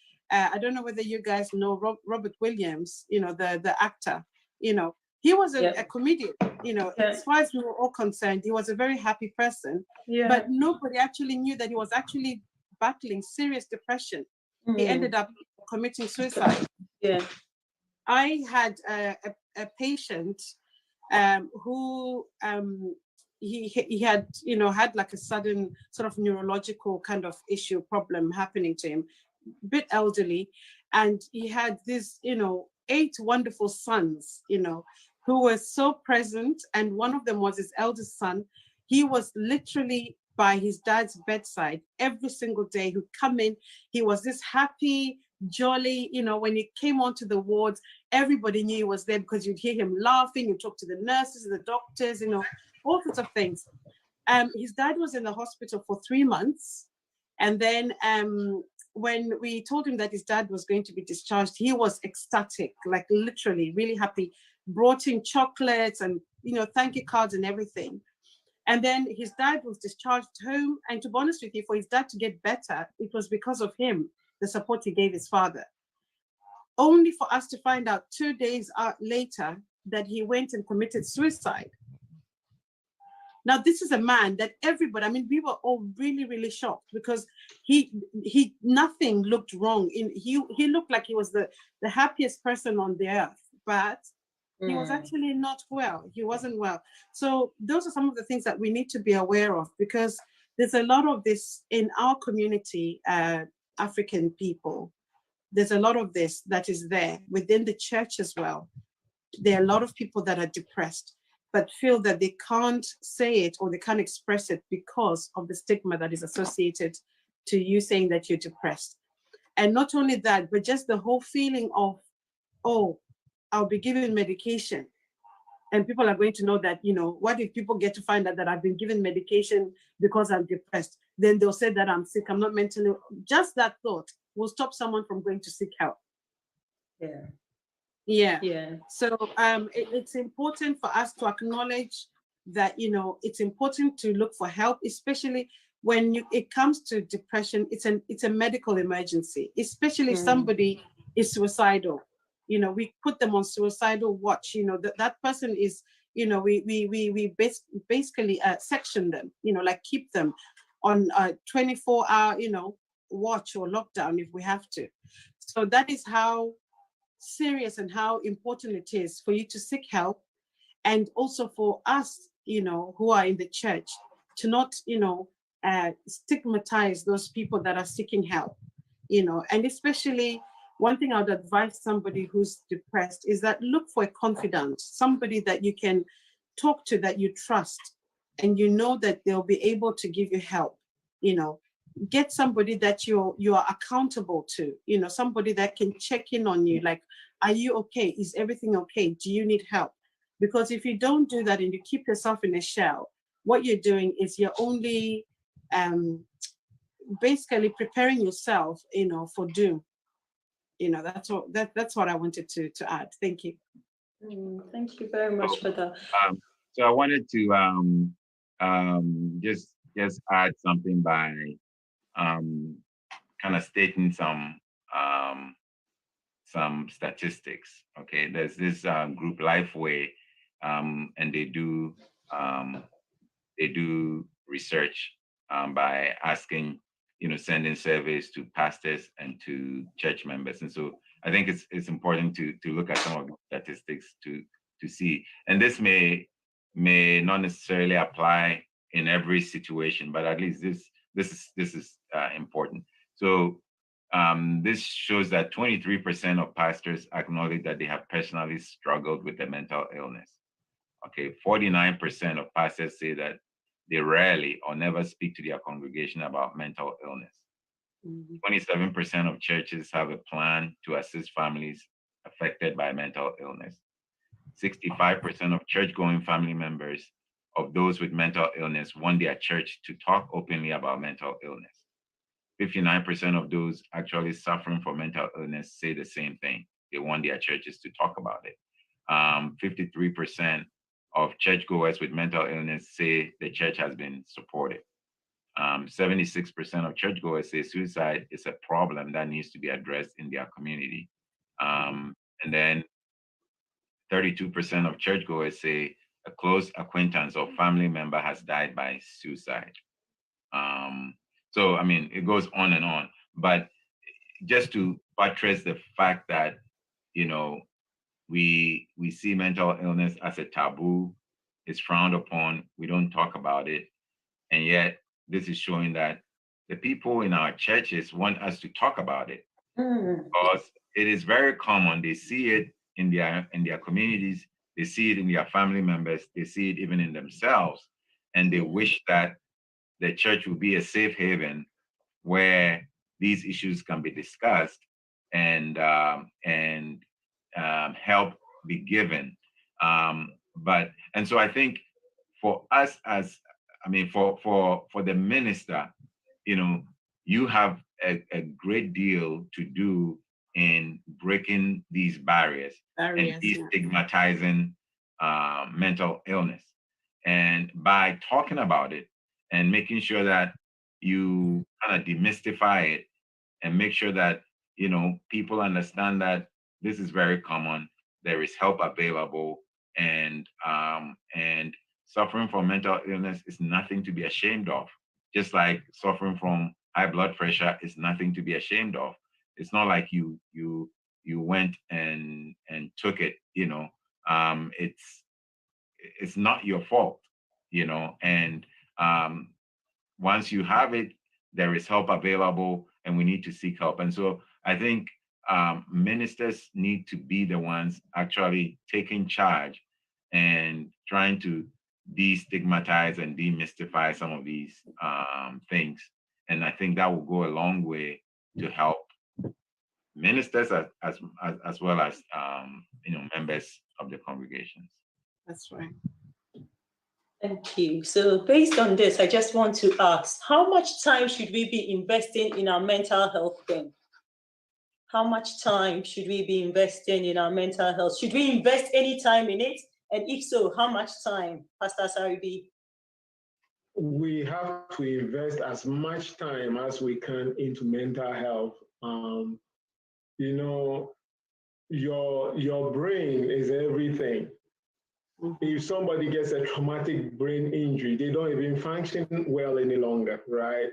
don't know whether you guys know Robert Williams, you know, the actor, you know, he was a comedian, you know, as far as we were all concerned, he was a very happy person, but nobody actually knew that he was actually battling serious depression. He ended up committing suicide. I had a patient who he had, you know, had like a sudden sort of neurological kind of issue, problem happening to him, bit elderly, and he had this, you know, 8 wonderful sons, you know, who were so present, and one of them was his eldest son. He was literally by his dad's bedside every single day. He'd come in, he was this happy, jolly, you know, when he came onto the wards, everybody knew he was there because you'd hear him laughing, you talk to the nurses, the doctors, you know, all sorts of things. His dad was in the hospital for 3 months, and then when we told him that his dad was going to be discharged, he was ecstatic, like literally really happy, brought in chocolates and, you know, thank you cards and everything. And then his dad was discharged home, and to be honest with you, for his dad to get better, it was because of him, the support he gave his father. Only for us to find out 2 days later that he went and committed suicide. Now, this is a man that everybody, I mean, we were all really, really shocked, because nothing looked wrong. He looked like he was the happiest person on the earth, but he was actually not well. He wasn't well. So those are some of the things that we need to be aware of, because there's a lot of this in our community, African people. There's a lot of this that is there within the church as well. There are a lot of people that are depressed, but feel that they can't say it or they can't express it because of the stigma that is associated to you saying that you're depressed. And not only that, but just the whole feeling of, oh, I'll be given medication. And people are going to know that, you know, what if people get to find out that I've been given medication because I'm depressed? Then they'll say that I'm sick, I'm not mentally. Just that thought will stop someone from going to seek help. Yeah. So it's important for us to acknowledge that, you know, it's important to look for help, especially when it comes to depression. It's a medical emergency, especially if somebody is suicidal. You know, we put them on suicidal watch. You know, that person is, you know, we basically section them, you know, like keep them on a 24-hour, you know, watch or lockdown if we have to. So that is how serious and how important it is for you to seek help, and also for us, you know, who are in the church, to not, you know, stigmatize those people that are seeking help, and especially one thing I would advise somebody who's depressed is that look for a confidant, somebody that you can talk to, that you trust, and that they'll be able to give you help. Get somebody that you are accountable to, somebody that can check in on you, like, are you okay? Is everything okay? Do you need help? Because if you don't do that and you keep yourself in a shell, what you're doing is you're only basically preparing yourself, for doom. That's what I wanted to add. Thank you. Thank you very much for that. So I wanted to just add something by kind of stating some statistics. Okay, there's this group Lifeway, and they do research by asking, sending surveys to pastors and to church members. And so I think it's important to look at some of the statistics to see. And this may not necessarily apply in every situation, but at least this is important. So this shows that 23% of pastors acknowledge that they have personally struggled with a mental illness. Okay, 49% of pastors say that they rarely or never speak to their congregation about mental illness. 27% of churches have a plan to assist families affected by mental illness. 65% of church-going family members of those with mental illness want their church to talk openly about mental illness. 59% of those actually suffering from mental illness say the same thing. They want their churches to talk about it. 53% of churchgoers with mental illness say the church has been supportive. 76% of churchgoers say suicide is a problem that needs to be addressed in their community. And then 32% of churchgoers say a close acquaintance or family member has died by suicide. So, I mean, it goes on and on, but just to buttress the fact that, we see mental illness as a taboo, it's frowned upon, we don't talk about it. And yet this is showing that the people in our churches want us to talk about it because it is very common. They see it in their communities, they see it in their family members, they see it even in themselves, and they wish that the church would be a safe haven where these issues can be discussed and help be given. And so I think for us for the minister, you have a great deal to do in breaking these barriers and destigmatizing mental illness. And by talking about it and making sure that you kind of demystify it and make sure that, people understand that this is very common, there is help available, and suffering from mental illness is nothing to be ashamed of. Just like suffering from high blood pressure is nothing to be ashamed of. It's not like you went and took it, it's not your fault, and once you have it, there is help available, and we need to seek help. And so I think ministers need to be the ones actually taking charge and trying to destigmatize and demystify some of these things. And I think that will go a long way to help ministers as well as members of the congregations. That's right. Thank you. So based on this, I just want to ask, how much time should we be investing in our mental health then? How much time should we be investing in our mental health? Should we invest any time in it? And if so, how much time, Pastor Saribi? We have to invest as much time as we can into mental health. Your brain is everything. If somebody gets a traumatic brain injury, they don't even function well any longer, right?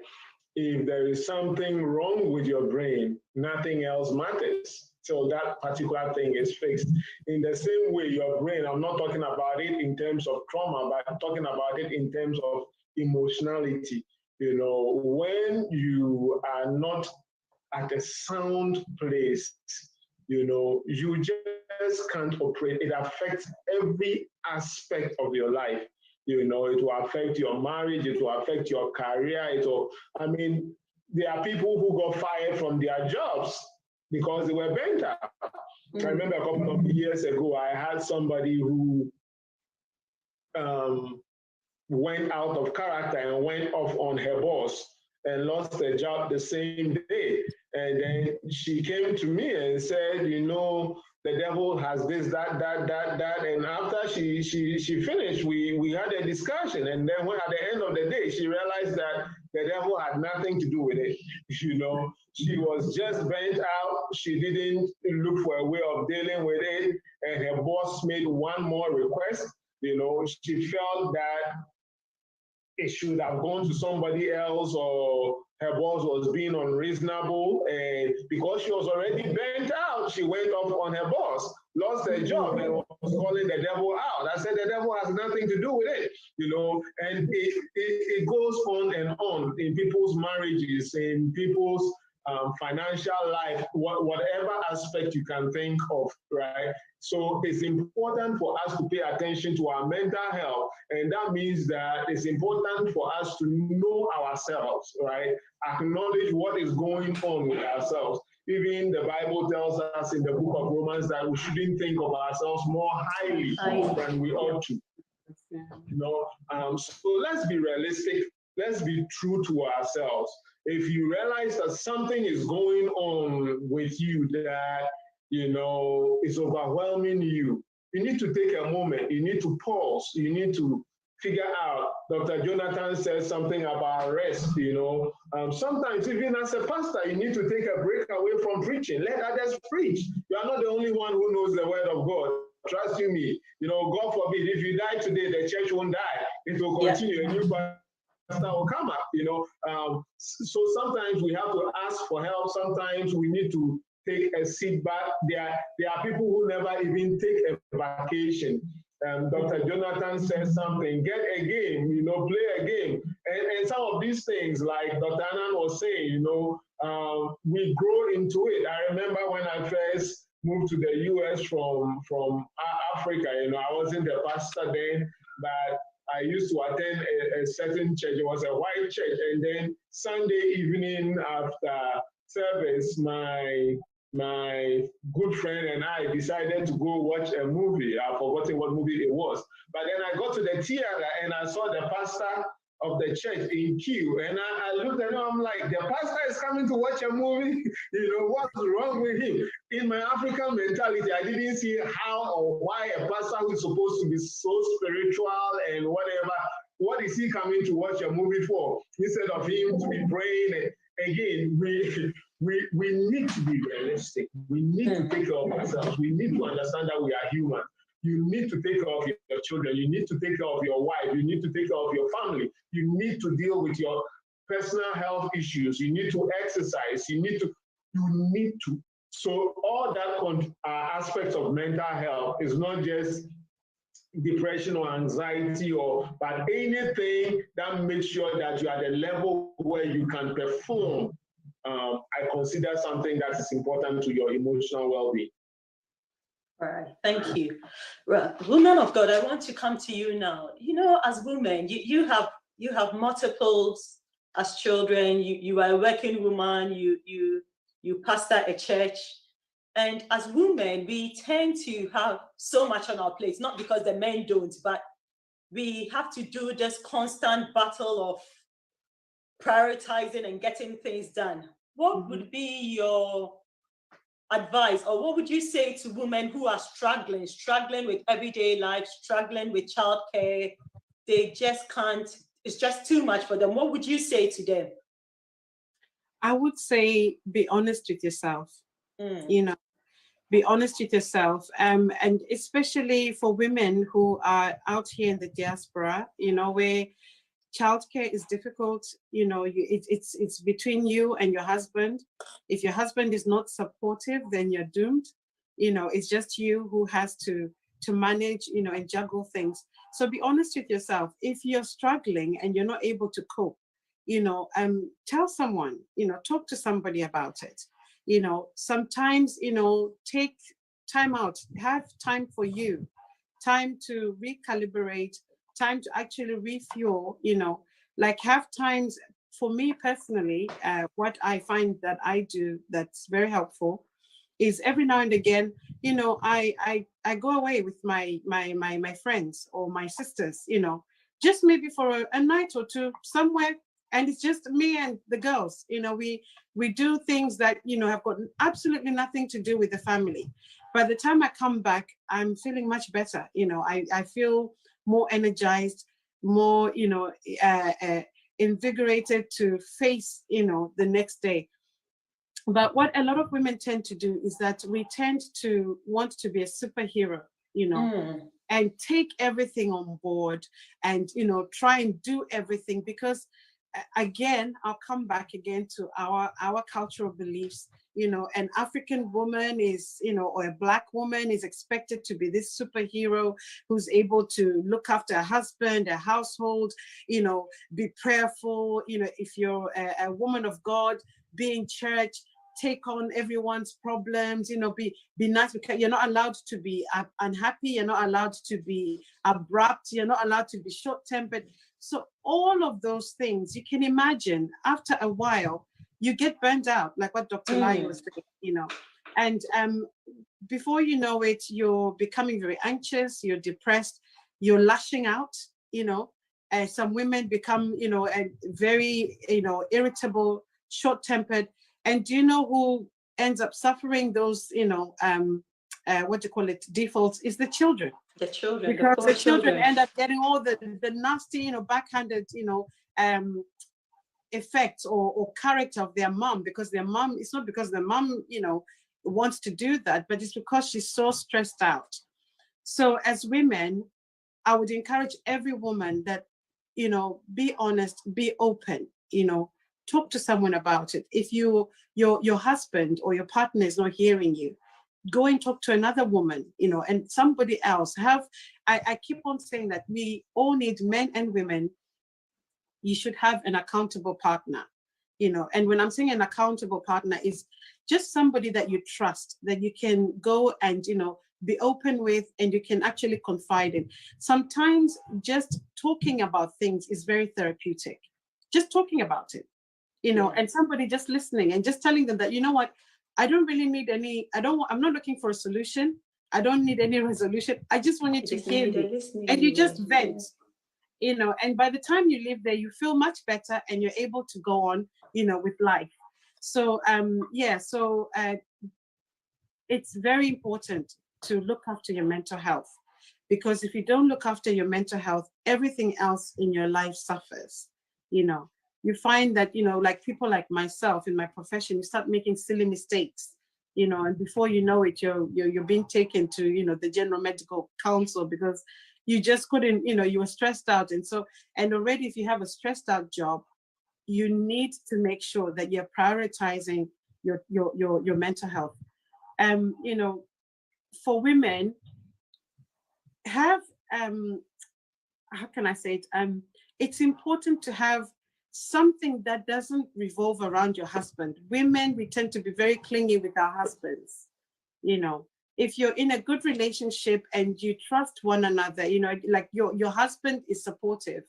If there is something wrong with your brain, nothing else matters. So that particular thing is fixed. In the same way, your brain, I'm not talking about it in terms of trauma, but I'm talking about it in terms of emotionality. You know, when you are not at a sound place, you know, you just can't operate. It affects every aspect of your life. You know, it will affect your marriage, it will affect your career, it will, I mean, there are people who got fired from their jobs because they were burnt out. I remember a couple of years ago, I had somebody who went out of character and went off on her boss and lost her job the same day. And then she came to me and said, you know, the devil has this, that. And after she finished, we had a discussion. And then when, at the end of the day, she realized that the devil had nothing to do with it. You know, she was just burnt out. She didn't look for a way of dealing with it. And her boss made one more request. You know, she felt that it should have gone to somebody else, or her boss was being unreasonable, and because she was already burnt out, she went off on her boss, lost her job, and was calling the devil out. I said the devil has nothing to do with it, you know, and it goes on and on in people's marriages, in people's financial life, whatever aspect you can think of, right? So it's important for us to pay attention to our mental health, and that means that it's important for us to know ourselves, right? Acknowledge what is going on with ourselves. Even the Bible tells us in the book of Romans that we shouldn't think of ourselves more highly than we ought to. You know, so let's be realistic. Let's be true to ourselves. If you realize that something is going on with you that, you know, is overwhelming you, you need to take a moment. You need to pause. You need to figure out. Dr. Jonathan says something about rest, you know. Sometimes even as a pastor, you need to take a break away from preaching. Let others preach. You are not the only one who knows the word of God. Trust you me. You know, God forbid, if you die today, the church won't die. It will continue. Yeah. A new pastor will come up, you know. So sometimes we have to ask for help. Sometimes we need to take a seat back. There are people who never even take a vacation. Dr. Jonathan says something, get a game, you know, play a game. And some of these things, like Dr. Annan was saying, you know, we grow into it. I remember when I first moved to the US from Africa, you know, I wasn't the pastor then, but I used to attend a certain church. It was a white church. And then Sunday evening after service, my good friend and I decided to go watch a movie. I've forgotten what movie it was. But then I got to the theater and I saw the pastor of the church in queue. And I looked at him, I'm like, the pastor is coming to watch a movie? You know, what's wrong with him? In my African mentality, I didn't see how or why a pastor who is supposed to be so spiritual and whatever, what is he coming to watch a movie for? Instead of him to be praying. Again, we need to be realistic. We need to take care of ourselves. We need to understand that we are human. You need to take care of your children. You need to take care of your wife. You need to take care of your family. You need to deal with your personal health issues. You need to exercise. You need to. So all that aspects of mental health is not just depression or anxiety, but anything that makes sure that you are at the level where you can perform. I consider something that is important to your emotional well-being. All right, thank you. Right. Woman of God, I want to come to you now. You know, as women, you have multiples as children. You are a working woman. You pastor a church. And as women, we tend to have so much on our plates, not because the men don't, but we have to do this constant battle of prioritizing and getting things done. What would be your advice, or what would you say to women who are struggling with everyday life, struggling with childcare? They just can't, it's just too much for them. What would you say to them? I would say, be honest with yourself. You know, be honest with yourself. And especially for women who are out here in the diaspora, you know, where childcare is difficult, you know, it's between you and your husband. If your husband is not supportive, then you're doomed. You know, it's just you who has to manage, you know, and juggle things. So be honest with yourself. If you're struggling and you're not able to cope, tell someone, talk to somebody about it. Sometimes, take time out, have time for you, time to recalibrate, time to actually refuel, like have times. For me personally, what I find that I do that's very helpful is every now and again, I go away with my friends or my sisters, just maybe for a night or two somewhere, and it's just me and the girls. We do things that have got absolutely nothing to do with the family. By the time I come back, I'm feeling much better. I feel more energized, more invigorated to face the next day. But what a lot of women tend to do is that we tend to want to be a superhero, and take everything on board and, try and do everything because, again, I'll come back again to our cultural beliefs. An African woman is, or a Black woman is expected to be this superhero who's able to look after a husband, a household, be prayerful. If you're a woman of God, be in church, take on everyone's problems, be nice. You're not allowed to be unhappy. You're not allowed to be abrupt. You're not allowed to be short-tempered. So all of those things, you can imagine, after a while, you get burned out, like what Dr. Lai was saying, and before you know it, you're becoming very anxious, you're depressed, you're lashing out, some women become, very, irritable, short-tempered. And do you know who ends up suffering those, defaults is the children. The children. Because the children end up getting all the nasty, backhanded, effects or character of their mom, because their mom, it's not because the mom, wants to do that, but it's because she's so stressed out. So as women, I would encourage every woman that, be honest, be open, talk to someone about it. If your husband or your partner is not hearing you, go and talk to another woman, and somebody else. I keep on saying that we all need, men and women, you should have an accountable partner, and when I'm saying an accountable partner, is just somebody that you trust, that you can go and, be open with, and you can actually confide in. Sometimes just talking about things is very therapeutic. Just talking about it, and somebody just listening and just telling them that, you know what, I don't really need I'm not looking for a solution. I don't need any resolution. I just want you to hear me. And you just vent, and by the time you leave there, you feel much better and you're able to go on, with life. So, it's very important to look after your mental health, because if you don't look after your mental health, everything else in your life suffers. You find that, like people like myself in my profession, you start making silly mistakes, and before you know it, you're being taken to, the General Medical Council because you just couldn't, you were stressed out. And already if you have a stressed out job, you need to make sure that you're prioritizing your mental health. For women, have, how can I say it? It's important to have something that doesn't revolve around your husband. Women, we tend to be very clingy with our husbands. If you're in a good relationship and you trust one another, like your husband is supportive,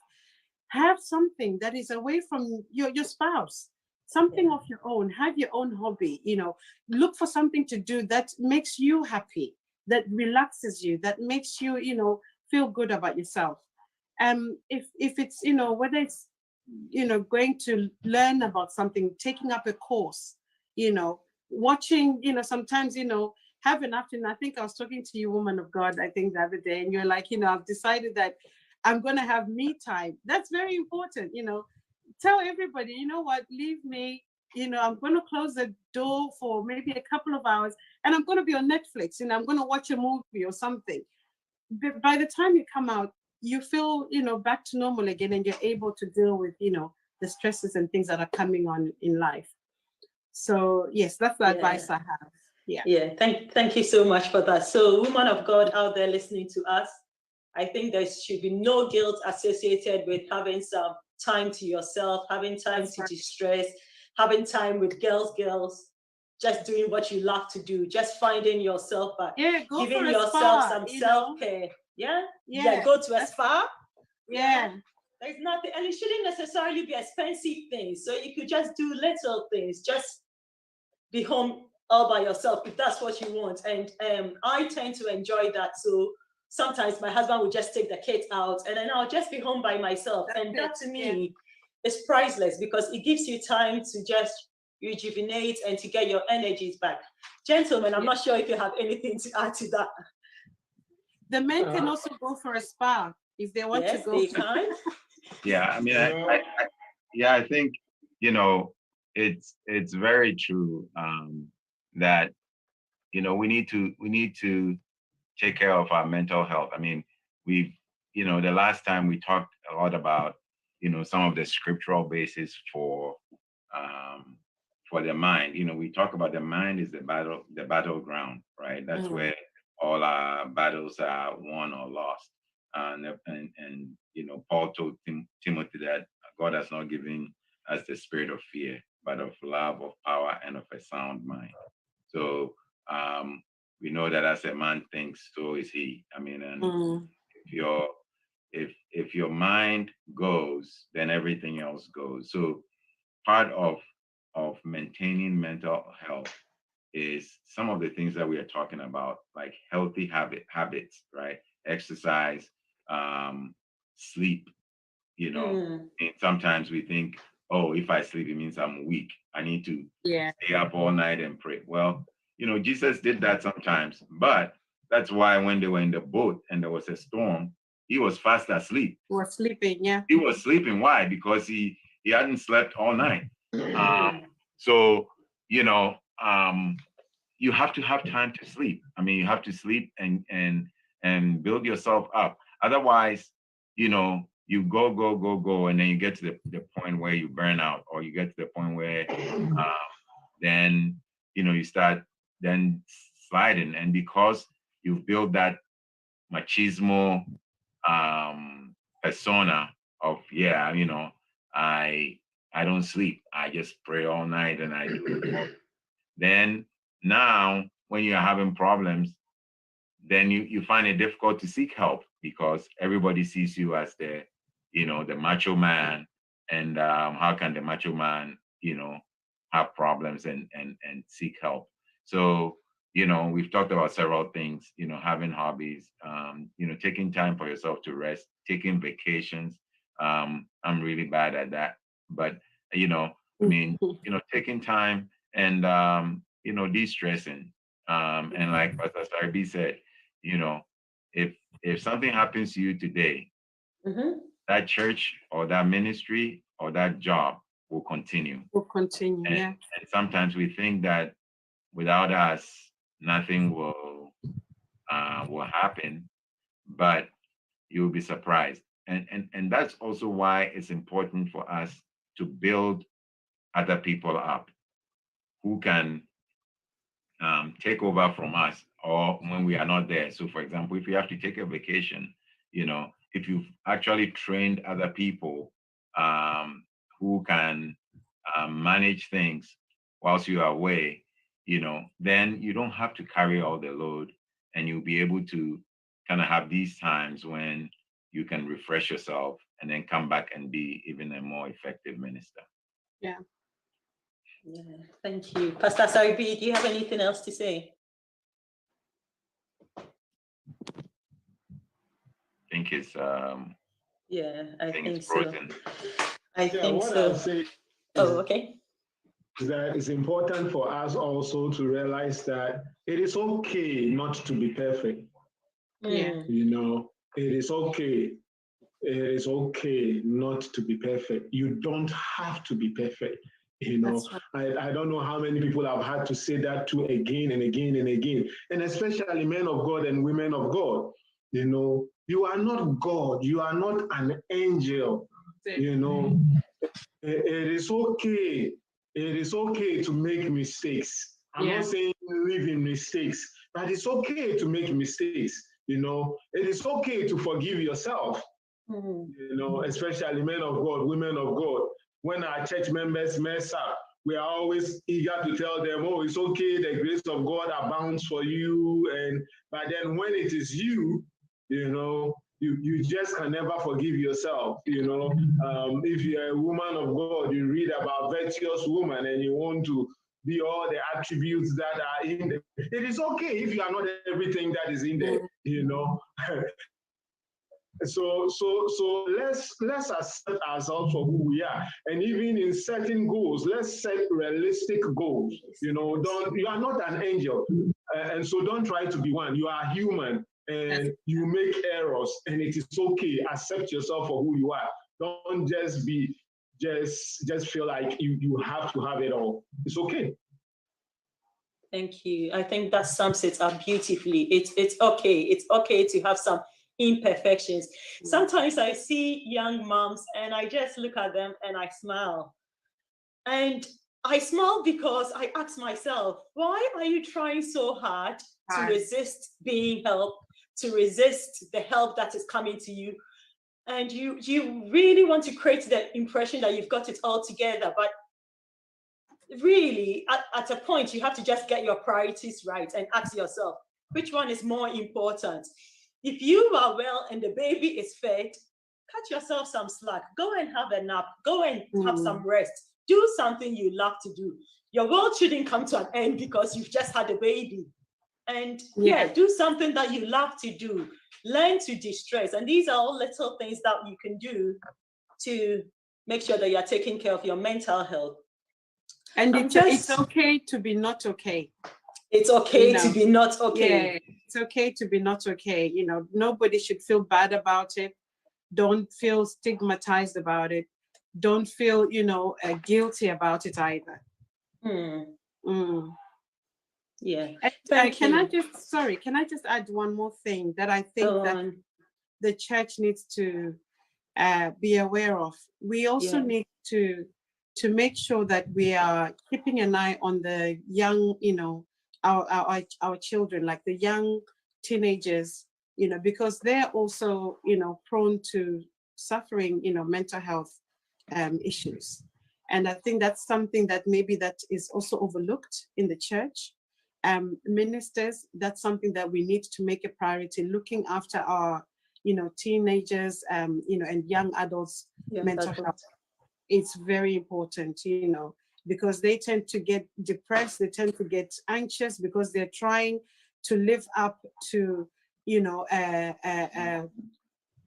have something that is away from your spouse, something of your own. Have your own hobby, look for something to do that makes you happy, that relaxes you, that makes you, feel good about yourself. If it's, whether it's, going to learn about something, taking up a course, watching, sometimes, have an afternoon. I think I was talking to you, woman of God, I think the other day, and you're like, I've decided that I'm going to have me time. That's very important. Tell everybody, you know what, leave me, I'm going to close the door for maybe a couple of hours and I'm going to be on Netflix, I'm going to watch a movie or something. But by the time you come out, you feel, back to normal again, and you're able to deal with, the stresses and things that are coming on in life. So yes, that's the advice I have. Yeah. Thank you so much for that. So, woman of God out there listening to us, I think there should be no guilt associated with having some time to yourself, having time to distress, having time with girls, just doing what you love to do, just finding yourself back, giving yourself some self-care. Yeah, go to a spa. There's nothing, and it shouldn't necessarily be expensive things. So you could just do little things, just be home all by yourself if that's what you want. And I tend to enjoy that. So sometimes my husband will just take the kids out, and then I'll just be home by myself. And that to me is priceless, because it gives you time to just rejuvenate and to get your energies back. Gentlemen, I'm not sure if you have anything to add to that. The men can also go for a spa if they want to go. They can. Yeah, I mean, I think, you know, it's very true that, you know, we need to take care of our mental health. I mean, we've, you know, the last time we talked a lot about, you know, some of the scriptural basis for the mind. You know, we talk about the mind is the battleground, right? That's where all our battles are won or lost. And you know, Paul told Timothy that God has not given us the spirit of fear, but of love, of power, and of a sound mind. So we know that as a man thinks, so is he. I mean, and if your mind goes, then everything else goes. So part of maintaining mental health is some of the things that we are talking about, like healthy habits, right? Exercise, sleep, you know. And sometimes we think, oh, if I sleep, it means I'm weak. I need to stay up all night and pray. Well, you know, Jesus did that sometimes, but that's why when they were in the boat and there was a storm, he was fast asleep. He was sleeping, He was sleeping. Why? Because he hadn't slept all night. So, you know, you have to have time to sleep. I mean, you have to sleep and build yourself up. Otherwise, you know, you go, and then you get to the point where you burn out, or you get to the point where then, you know, you start then sliding. And because you've built that machismo persona of, you know, I don't sleep. I just pray all night and I do it. Then now when you're having problems, then you find it difficult to seek help, because everybody sees you as the, you know, the macho man. And how can the macho man, you know, have problems and seek help? So, you know, we've talked about several things, you know, having hobbies, you know, taking time for yourself to rest, taking vacations. I'm really bad at that, but, you know, I mean, you know, taking time and, you know, de-stressing. And like Pastor Sarbi said, you know, if something happens to you today, that church or that ministry or that job will continue. And sometimes we think that without us, nothing will happen, but you'll be surprised. And that's also why it's important for us to build other people up who can take over from us, or when we are not there. So for example, if you have to take a vacation, you know, if you've actually trained other people who can manage things whilst you are away, you know, then you don't have to carry all the load, and you'll be able to kind of have these times when you can refresh yourself and then come back and be even a more effective minister. Yeah, thank you. Pastor Sarbi, do you have anything else to say? I think it's I think so. frozen. I think so. I'll say okay. That it's important for us also to realize that it is okay not to be perfect. You know, it is okay. It is okay not to be perfect. You don't have to be perfect. You know, I don't know how many people have had to say that to again and again and again, and especially men of God and women of God. You know, you are not God. You are not an angel. You know, it is okay. It is okay to make mistakes. I'm not saying live in mistakes, but it's okay to make mistakes. You know, it is okay to forgive yourself. You know, especially men of God, women of God. When our church members mess up, we are always eager to tell them, oh, it's okay, the grace of God abounds for you. But then when it is you, you know, you just can never forgive yourself. You know, if you're a woman of God, you read about virtuous woman and you want to be all the attributes that are in there. It is okay if you are not everything that is in there, you know. So let's accept ourselves for who we are, and even in setting goals, let's set realistic goals. You know, you are not an angel, and so don't try to be one. You are human, and you make errors, and it is okay. Accept yourself for who you are. Don't just feel like you have to have it all. It's okay. Thank you. I think that sums it up beautifully. It's okay. It's okay to have some imperfections. Sometimes I see young moms and I just look at them and I smile. And I smile because I ask myself, why are you trying so hard to resist being helped, to resist the help that is coming to you? And you really want to create the impression that you've got it all together, but really, at a point, you have to just get your priorities right and ask yourself, which one is more important? If you are well and the baby is fed, cut yourself some slack. Go and have a nap. Go and have some rest. Do something you love to do. Your world shouldn't come to an end because you've just had a baby. And do something that you love to do. Learn to de-stress. And these are all little things that you can do to make sure that you're taking care of your mental health. And it's okay to be not okay. It's okay to be not okay. Yeah, it's okay to be not okay. You know, nobody should feel bad about it. Don't feel stigmatized about it. Don't feel, guilty about it either. Yeah. Can I just add one more thing that I think that the church needs to be aware of? We also need to make sure that we are keeping an eye on the young, our children, like the young teenagers, because they're also, prone to suffering, mental health issues. And I think that's something that maybe that is also overlooked in the church. Ministers, that's something that we need to make a priority, looking after our, teenagers, and young adults' mental health. It's very important, because they tend to get depressed, they tend to get anxious because they're trying to live up to,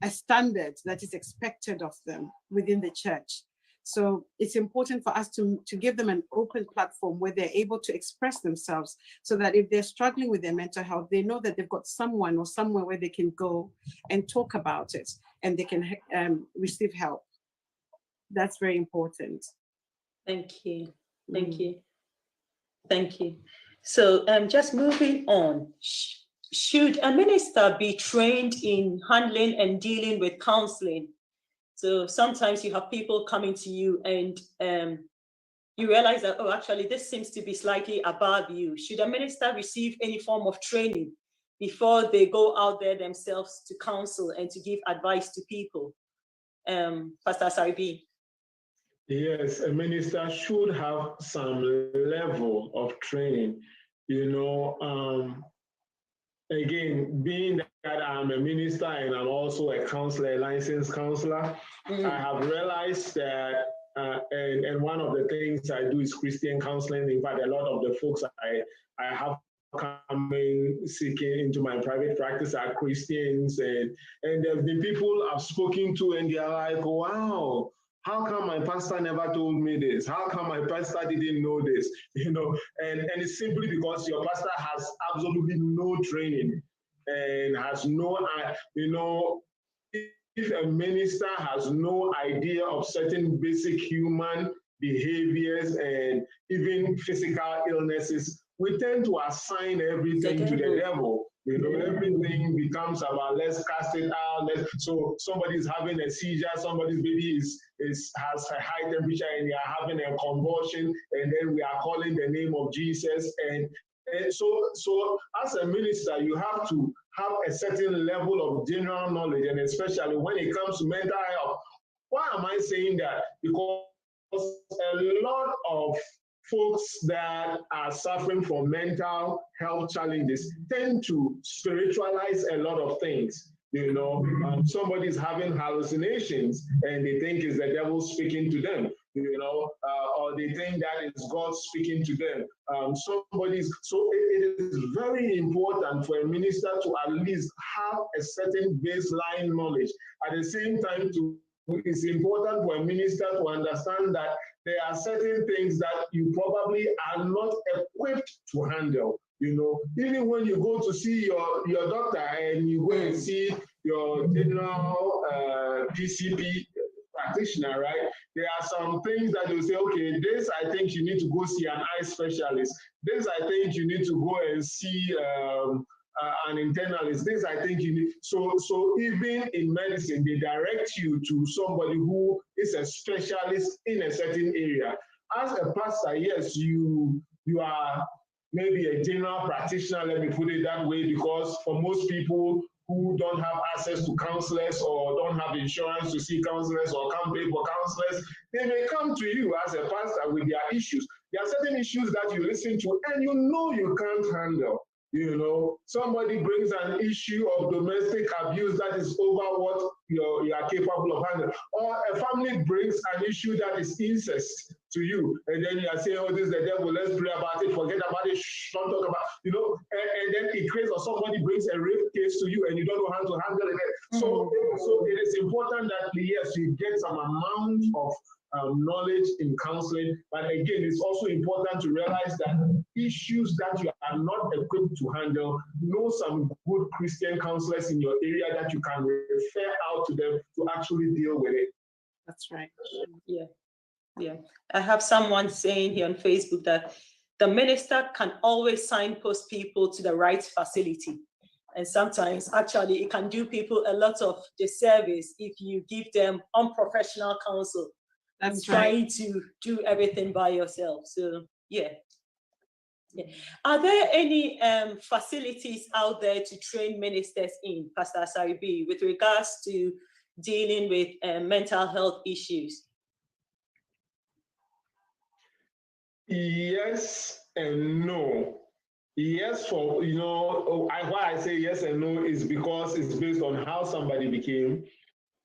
a standard that is expected of them within the church. So it's important for us to give them an open platform where they're able to express themselves, so that if they're struggling with their mental health, they know that they've got someone or somewhere where they can go and talk about it and they can receive help. That's very important. Thank you. Thank you. Thank you. So just moving on, should a minister be trained in handling and dealing with counseling? So sometimes you have people coming to you and you realize that, oh, actually, this seems to be slightly above you. Should a minister receive any form of training before they go out there themselves to counsel and to give advice to people? Pastor Saribi. Yes, a minister should have some level of training. Again, being that I'm a minister and I'm also a counselor, a licensed counselor, I have realized that, and one of the things I do is Christian counseling. In fact, a lot of the folks I have coming seeking into my private practice are Christians, and there have been people I've spoken to and they're like, wow, how come my pastor never told me this? How come my pastor didn't know this? And it's simply because your pastor has absolutely no training and has no, if a minister has no idea of certain basic human behaviors and even physical illnesses, we tend to assign everything to the devil. Everything becomes about let's cast it out. So somebody's having a seizure, somebody's baby has a high temperature and they are having a convulsion, and then we are calling the name of Jesus. And so as a minister, you have to have a certain level of general knowledge, and especially when it comes to mental health. Why am I saying that? Because a lot of folks that are suffering from mental health challenges tend to spiritualize a lot of things. You know, somebody's having hallucinations and they think it's the devil speaking to them, you know, or they think that it's God speaking to them. So it is very important for a minister to at least have a certain baseline knowledge. At the same time, it's important for a minister to understand that there are certain things that you probably are not equipped to handle. You know, even when you go to see your doctor and you go and see your general PCP practitioner, right? There are some things that you say, okay, this I think you need to go see an eye specialist. This I think you need to go and see an internalist. This I think you need. So even in medicine, they direct you to somebody who is a specialist in a certain area. As a pastor, yes, you are maybe a general practitioner, let me put it that way, because for most people who don't have access to counselors or don't have insurance to see counselors or can't pay for counselors, they may come to you as a pastor with their issues. There are certain issues that you listen to and you know you can't handle. You know, somebody brings an issue of domestic abuse that is over what you are capable of handling, or a family brings an issue that is incest to you, and then you are saying, oh, this is the devil, let's pray about it, forget about it, don't talk about, you know, and then it creates, or somebody brings a rape case to you and you don't know how to handle it. So it is important that, yes, you get some amount of knowledge in counseling, but again, it's also important to realize that issues that you are not equipped to handle, know some good Christian counselors in your area that you can refer out to them to actually deal with it. That's right. Yeah. I have someone saying here on Facebook that the minister can always signpost people to the right facility. And sometimes, actually, it can do people a lot of disservice if you give them unprofessional counsel. That's trying right. to do everything by yourself. So, yeah. Are there any facilities out there to train ministers in, Pastor Asari-B, with regards to dealing with mental health issues? Yes and no. Yes, for, you know, why I say yes and no is because it's based on how somebody became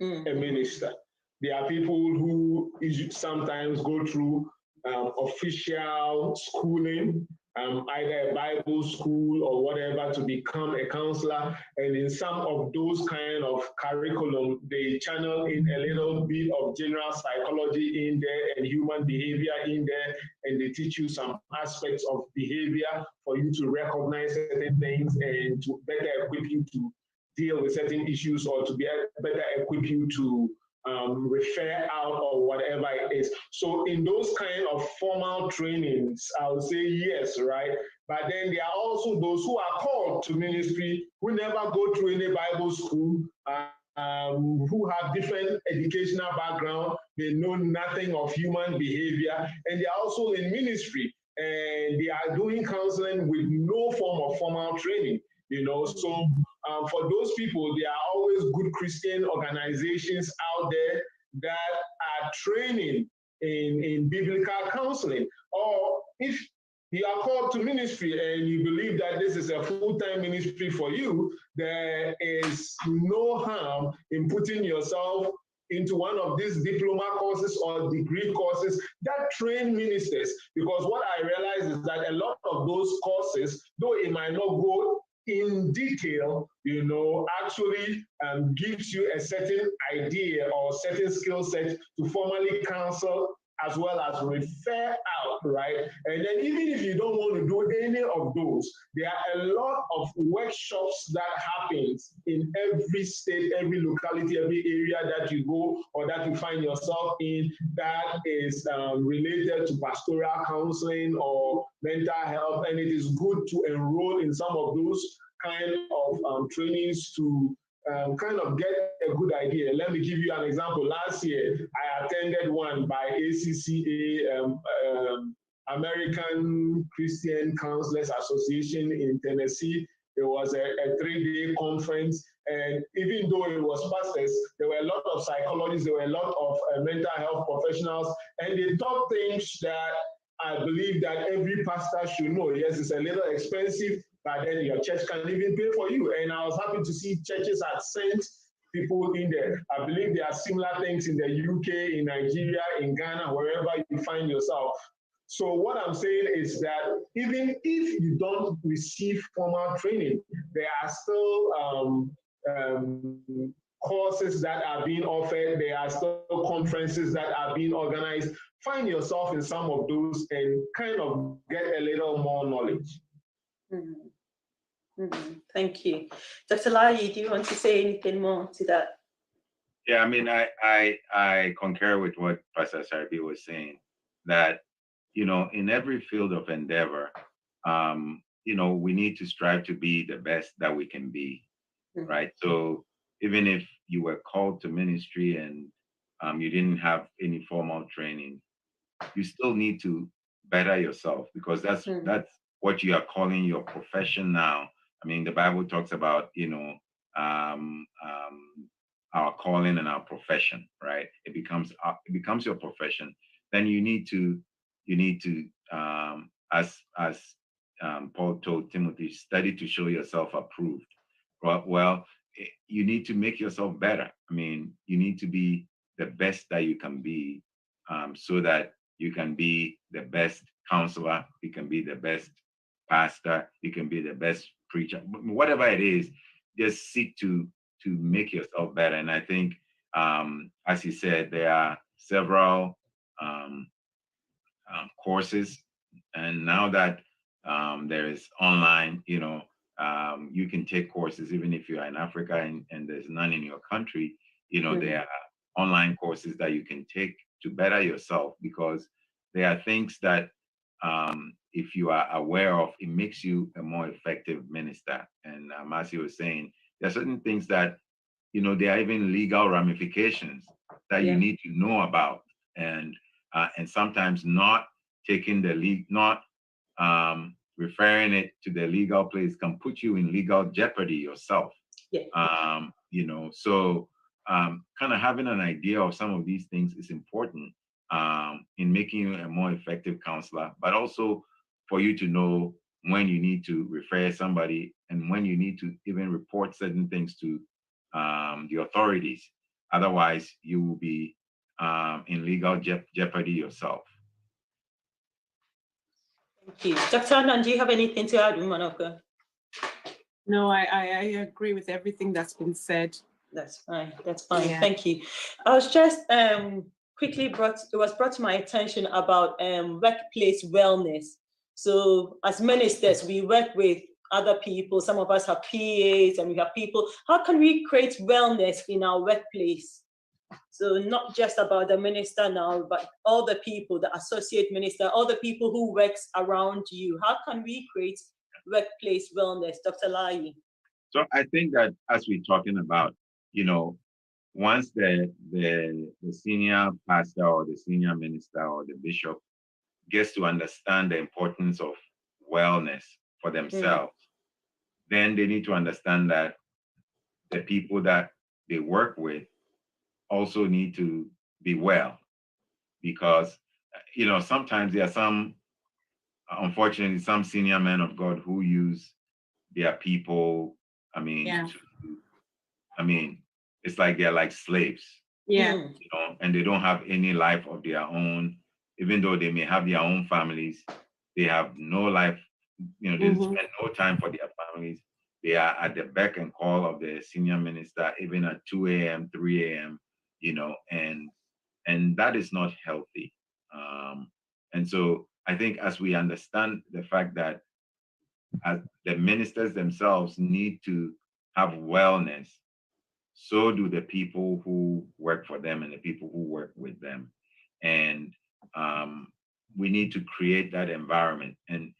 a minister. There are people who sometimes go through official schooling, either a Bible school or whatever, to become a counselor. And in some of those kind of curriculum, they channel in a little bit of general psychology in there and human behavior in there, and they teach you some aspects of behavior for you to recognize certain things and to better equip you to deal with certain issues, or to be better equip you to refer out or whatever it is. So in those kind of formal trainings, I would say yes, right? But then there are also those who are called to ministry who never go through any Bible school, who have different educational background, they know nothing of human behavior, and they are also in ministry, and they are doing counseling with no form of formal training. You know, so for those people, there are always good Christian organizations out there that are training in biblical counseling. Or if you are called to ministry and you believe that this is a full-time ministry for you, there is no harm in putting yourself into one of these diploma courses or degree courses that train ministers. Because what I realize is that a lot of those courses, though it might not go in detail, you know, actually gives you a certain idea or certain skill set to formally counsel as well as refer out, right? And then even if you don't want to do any of those, there are a lot of workshops that happens in every state, every locality, every area that you go or that you find yourself in that is related to pastoral counseling or mental health. And it is good to enroll in some of those kind of trainings to kind of get a good idea. Let me give you an example. Last year, I attended one by ACCA, American Christian Counselors Association in Tennessee, It was a 3-day conference. And even though it was pastors, there were a lot of psychologists, there were a lot of mental health professionals, and they taught things that I believe that every pastor should know. Yes, it's a little expensive, but then your church can even pay for you. And I was happy to see churches had sent people in there. I believe there are similar things in the UK, in Nigeria, in Ghana, wherever you find yourself. So what I'm saying is that even if you don't receive formal training, there are still courses that are being offered. There are still conferences that are being organized. Find yourself in some of those and kind of get a little more knowledge. Thank you. Dr. Layi, do you want to say anything more to that? Yeah, I mean, I concur with what Pastor Sarbi was saying, that, you know, in every field of endeavor, you know, we need to strive to be the best that we can be, right? So even if you were called to ministry and you didn't have any formal training, you still need to better yourself, because that's what you are calling your profession now. I mean, the Bible talks about, you know, our calling and our profession, right? It becomes your profession. Then you need to as Paul told Timothy, study to show yourself approved. Well, you need to make yourself better. I mean, you need to be the best that you can be, so that you can be the best counselor, you can be the best pastor, you can be the best preacher, whatever it is. Just seek to make yourself better. And I think, as he said, there are several courses, and now that there is online, you know, you can take courses even if you are in Africa and there's none in your country. You know, there are online courses that you can take to better yourself, because there are things that if you are aware of, it makes you a more effective minister. And as he was saying, there are certain things that, you know, there are even legal ramifications that you need to know about, and sometimes not taking the not referring it to the legal place can put you in legal jeopardy yourself. You know, so kind of having an idea of some of these things is important in making you a more effective counselor, but also for you to know when you need to refer somebody and when you need to even report certain things to the authorities. Otherwise, you will be in legal jeopardy yourself. Thank you. Dr. Anand, do you have anything to add, woman of God? No, I agree with everything that's been said. That's fine. That's fine. Yeah. Thank you. I was just quickly brought to my attention about workplace wellness. So as ministers, we work with other people. Some of us have PAs and we have people. How can we create wellness in our workplace? So not just about the minister now, but all the people, the associate minister, all the people who works around you. How can we create workplace wellness, Dr. Layi? So I think that as we're talking about, you know, once the senior pastor or the senior minister or the bishop gets to understand the importance of wellness for themselves, then they need to understand that the people that they work with also need to be well, because, you know, sometimes there are some, unfortunately, some senior men of God who use their people, I mean, it's like they're like slaves. You know, and they don't have any life of their own. Even though they may have their own families, they have no life, you know, they spend no time for their families. They are at the beck and call of the senior minister, even at 2 a.m., 3 a.m., you know, and that is not healthy. And so I think as we understand the fact that as the ministers themselves need to have wellness, so do the people who work for them and the people who work with them. And we need to create that environment. And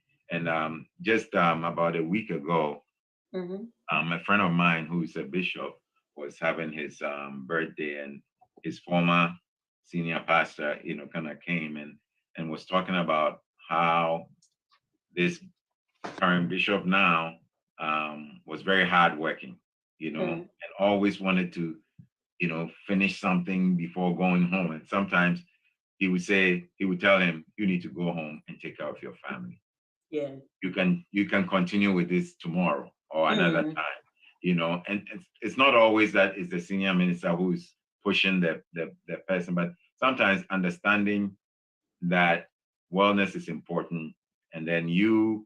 just about a week ago, a friend of mine who is a bishop was having his birthday, and his former senior pastor, you know, kind of came and was talking about how this current bishop now was very hardworking, you know, and always wanted to, you know, finish something before going home. And sometimes he would tell him, you need to go home and take care of your family. Yeah. You can continue with this tomorrow or another time, you know. And it's not always that it's the senior minister who's pushing the person, but sometimes understanding that wellness is important, and then you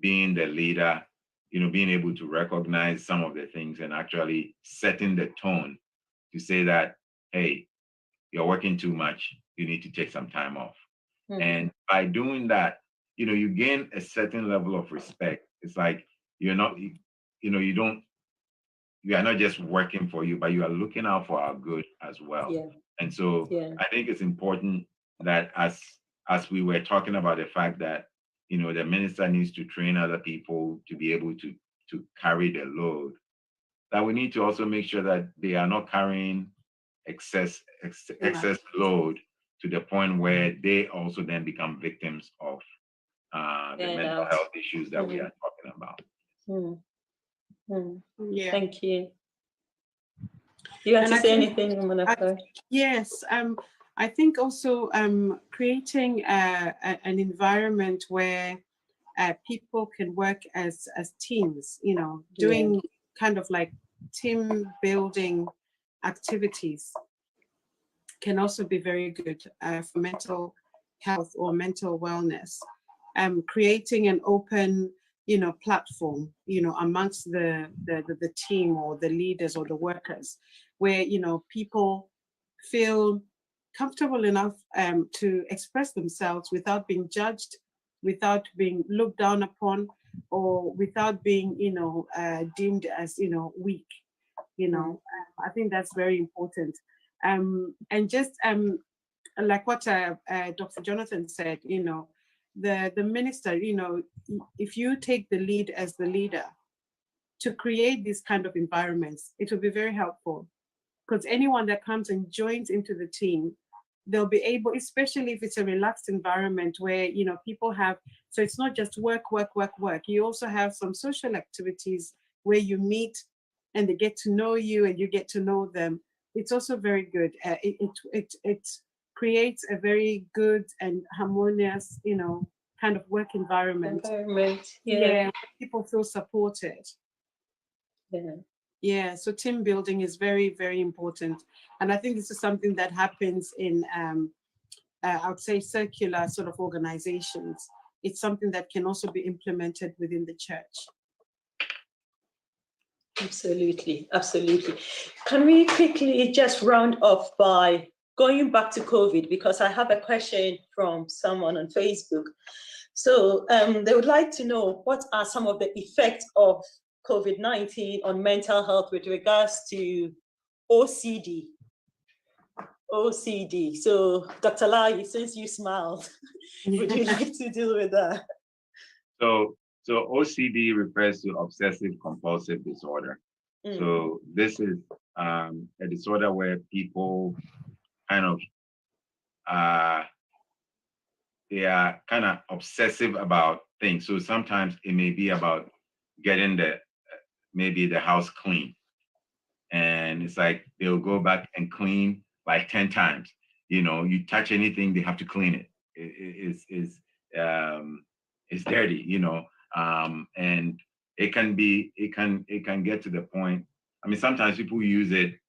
being the leader, you know, being able to recognize some of the things and actually setting the tone to say that, hey, you're working too much, you need to take some time off. And by doing that, you know, you gain a certain level of respect. It's like you're not, you know, you are not just working for you, but you are looking out for our good as well. Yeah. And so I think it's important that as we were talking about the fact that, you know, the minister needs to train other people to be able to carry the load, that we need to also make sure that they are not carrying excess load to the point where they also then become victims of the mental health issues that we are talking about. Yeah. Thank you. You want to say anything, Monica? Yes. I think also creating an environment where people can work as teams, you know, doing kind of like team building activities can also be very good for mental health or mental wellness. Creating an open, you know, platform, you know, amongst the team or the leaders or the workers, where, you know, people feel comfortable enough to express themselves without being judged, without being looked down upon, or without being, you know, deemed as, you know, weak. You know, I think that's very important. And just like what Dr. Jonathan said, you know, the minister, you know, if you take the lead as the leader to create these kind of environments, it will be very helpful, because anyone that comes and joins into the team, they'll be able, especially if it's a relaxed environment where, you know, people have, so it's not just work. You also have some social activities where you meet and they get to know you and you get to know them. It's also very good. It creates a very good and harmonious, you know, kind of work environment. Yeah, people feel supported. Yeah, so team building is very, very important. And I think this is something that happens in, I would say, circular sort of organizations. It's something that can also be implemented within the church. Absolutely, absolutely. Can we quickly just round off by going back to COVID, because I have a question from someone on Facebook. So they would like to know, what are some of the effects of COVID-19 on mental health with regards to OCD? So Dr. Lai, since you smiled, would you like to deal with that? So OCD refers to obsessive compulsive disorder. So this is a disorder where people kind of they are kind of obsessive about things. So sometimes it may be about getting maybe the house clean, and it's like they'll go back and clean like 10 times. You know, you touch anything, they have to clean it. It's dirty, you know. And it can get to the point. I mean, sometimes people use it.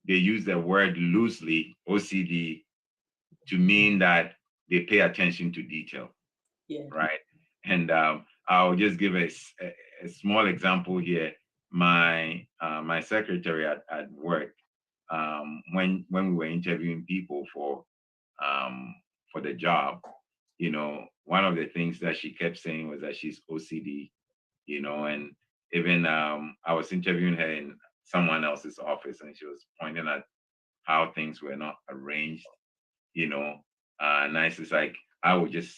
They use the word loosely, OCD, to mean that they pay attention to detail. Yeah. Right. And I'll just give a small example here. My secretary at work, when we were interviewing people for the job, you know, one of the things that she kept saying was that she's OCD, you know, and even I was interviewing her in someone else's office, and she was pointing at how things were not arranged, you know, nice. It's like I would just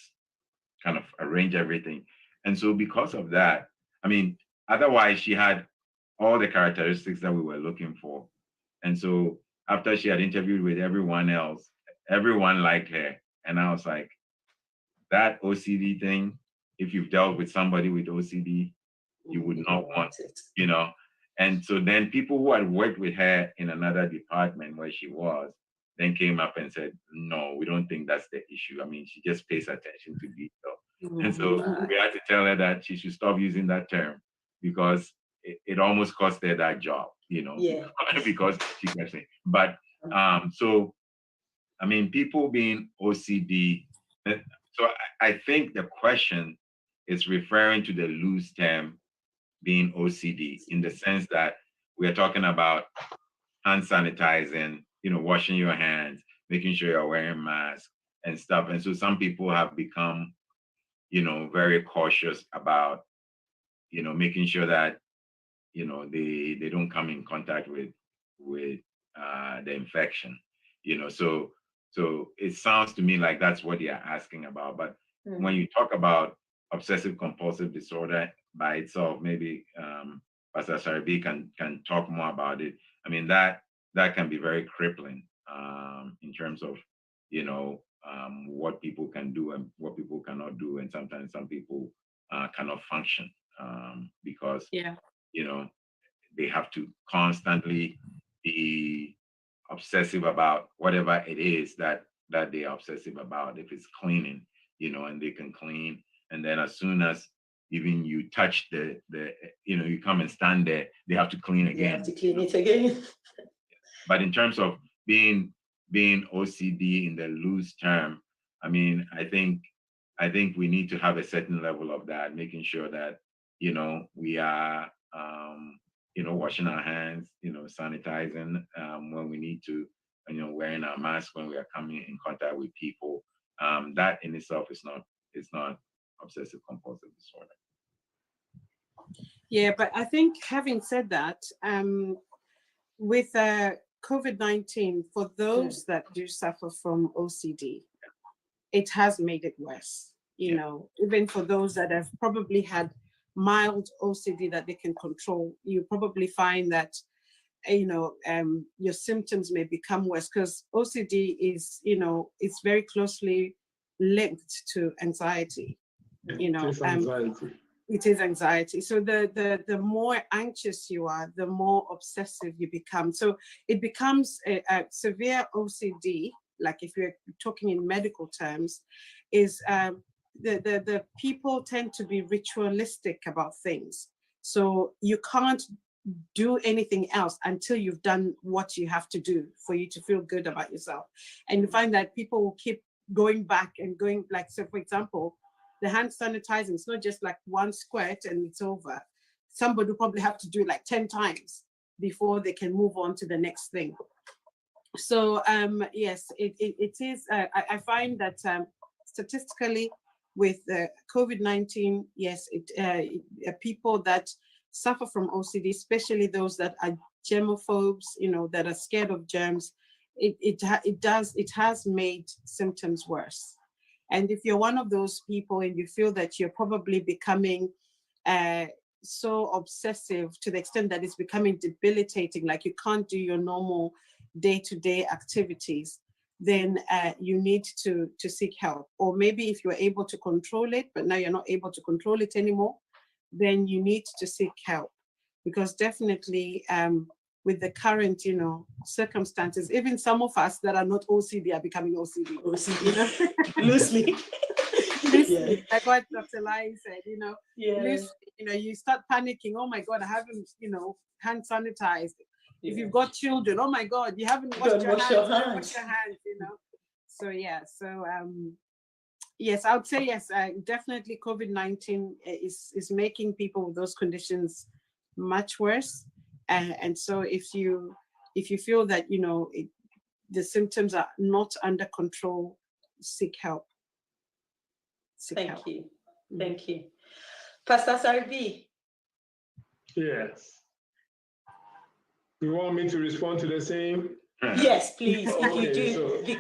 kind of arrange everything. And so because of that, I mean, otherwise she had all the characteristics that we were looking for. And so after she had interviewed with everyone else, everyone liked her. And I was like, that OCD thing, if you've dealt with somebody with OCD, you would not want, it. you know. And so then people who had worked with her in another department where she was then came up and said, no, we don't think that's the issue. I mean, she just pays attention to detail. And so we had to tell her that she should stop using that term because it almost cost her that job, you know, Yeah. because she kept saying, but so, I mean, people being OCD, so I think the question is referring to the loose term being OCD in the sense that we are talking about hand sanitizing, you know, washing your hands, making sure you're wearing masks and stuff. And so some people have become, you know, very cautious about, you know, making sure that, you know, they don't come in contact with the infection, you know. So it sounds to me like that's what you're asking about. But when you talk about obsessive compulsive disorder by itself, maybe Pastor Saribi can talk more about it. I mean, that can be very crippling in terms of, you know, what people can do and what people cannot do. And sometimes some people cannot function because, you know, they have to constantly be obsessive about whatever it is that they are obsessive about. If it's cleaning, you know, and they can clean. And then as soon as even you touch the you know, you come and stand there, they have to clean again. You have to clean it again. But in terms of being OCD in the loose term, I mean, I think we need to have a certain level of that, making sure that, you know, we are you know, washing our hands, you know, sanitizing when we need to, you know, wearing our mask when we are coming in contact with people. That in itself is not obsessive compulsive disorder. Yeah, but I think having said that, with COVID-19, for those that do suffer from OCD, it has made it worse. You know, even for those that have probably had mild OCD that they can control, you probably find that, you know, your symptoms may become worse because OCD is, you know, it's very closely linked to anxiety. You know, it is anxiety. So the more anxious you are, the more obsessive you become. So it becomes a severe OCD, like if you're talking in medical terms, is the people tend to be ritualistic about things. So you can't do anything else until you've done what you have to do for you to feel good about yourself. And you find that people will keep going back and going, like, so for example, the hand sanitizing, it's not just like one squirt and it's over. Somebody will probably have to do it like 10 times before they can move on to the next thing. So yes, it is, I find that statistically with COVID-19, yes, people that suffer from OCD, especially those that are germophobes, you know, that are scared of germs, it has made symptoms worse. And if you're one of those people and you feel that you're probably becoming so obsessive to the extent that it's becoming debilitating, like you can't do your normal day-to-day activities, then you need to seek help. Or maybe if you're able to control it, but now you're not able to control it anymore, then you need to seek help. Because definitely with the current, you know, circumstances, even some of us that are not OCD are becoming OCD, you know? Loosely. Loosely, like what Dr. Lai said, you know, loosely, you know, you start panicking, oh my God, I haven't, you know, hand sanitized. If you've got children, oh my God, you haven't washed your hands, you know? So yeah, so yes, I would say yes, definitely COVID-19 is making people with those conditions much worse. And so if you feel that, you know, the symptoms are not under control, seek help. Thank you. Thank you. Pastor Saribi. Yes. You want me to respond to the same? Yes, please. Okay, if you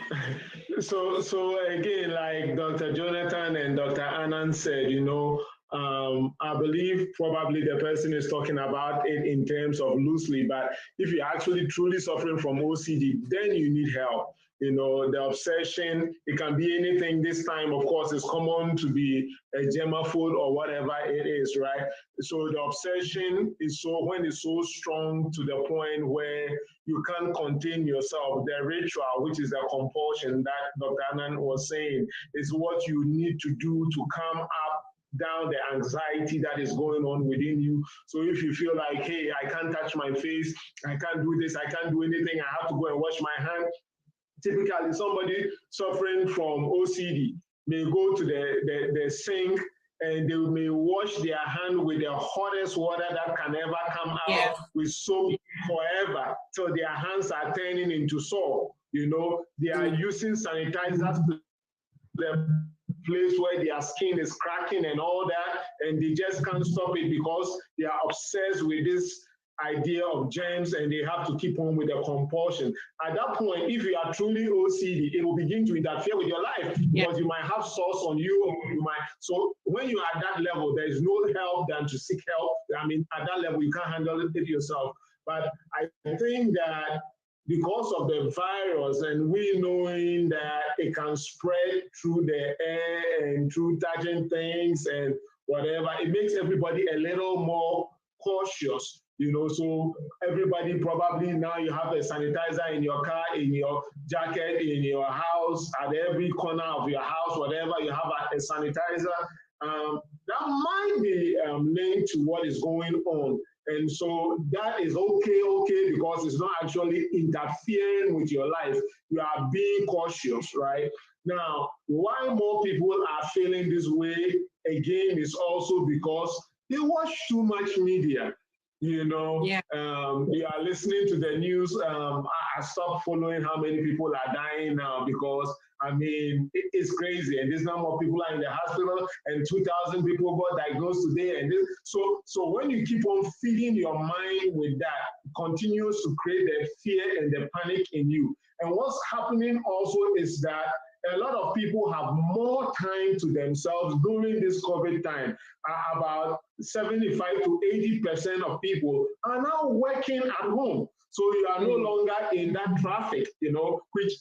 do. So again, like Dr. Jonathan and Dr. Anand said, you know, I believe probably the person is talking about it in terms of loosely, but if you're actually truly suffering from OCD, then you need help. you know, the obsession. It can be anything. This time, of course, it's common to be a germaphobe or whatever it is, right? So the obsession is when it's so strong to the point where you can't contain yourself. The ritual, which is the compulsion that Dr. Anand was saying, is what you need to do to calm up down the anxiety that is going on within you. So if you feel like, hey, I can't touch my face, I can't do this, I can't do anything, I have to go and wash my hand. Typically, somebody suffering from OCD may go to the sink and they may wash their hand with the hottest water that can ever come out with soap forever till their hands are turning into sore. You know, they are using sanitizers to the place where their skin is cracking and all that, and they just can't stop it because they are obsessed with this idea of germs and they have to keep on with the compulsion. At that point, if you are truly OCD, it will begin to interfere with your life because you might have sores on you, or you might. So when you are at that level, there is no help than to seek help. I mean, at that level, you can't handle it yourself. But I think that because of the virus and we knowing that it can spread through the air and through touching things and whatever, it makes everybody a little more cautious. You know, so everybody probably now you have a sanitizer in your car, in your jacket, in your house, at every corner of your house, whatever, you have a sanitizer. That might be linked to what is going on. And so that is okay, because it's not actually interfering with your life. You are being cautious, right? Now, why more people are feeling this way, again, is also because they watch too much media. You know, you are listening to the news. I stopped following how many people are dying now because, I mean, it's crazy. And this number of people are in the hospital and 2,000 people got diagnosed today. And this, so when you keep on feeding your mind with that, it continues to create the fear and the panic in you. And what's happening also is that a lot of people have more time to themselves during this COVID time. About 75 to 80% of people are now working at home. So you are no longer in that traffic, you know, which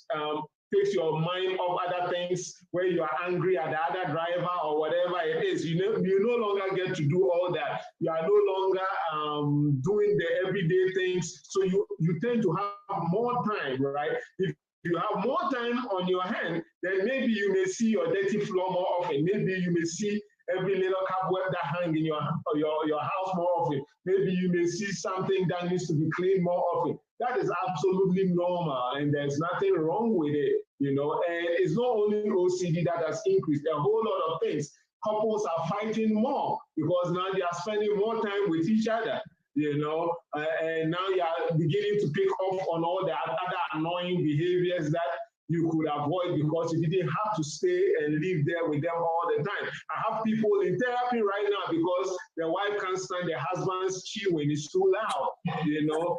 takes your mind off other things where you are angry at the other driver or whatever it is. You no longer get to do all that. You are no longer doing the everyday things. So you tend to have more time, right? If you have more time on your hand, then maybe you may see your dirty floor more often. Maybe you may see every little cobweb that hangs in your house more often. Maybe you may see something that needs to be cleaned more often. That is absolutely normal, and there's nothing wrong with it, you know. And it's not only OCD that has increased, a whole lot of things. Couples are fighting more because now they are spending more time with each other. You know, and now you are beginning to pick up on all the other annoying behaviors that you could avoid because you didn't have to stay and live there with them all the time. I have people in therapy right now because the wife can't stand the husband's chewing, it's too loud, you know.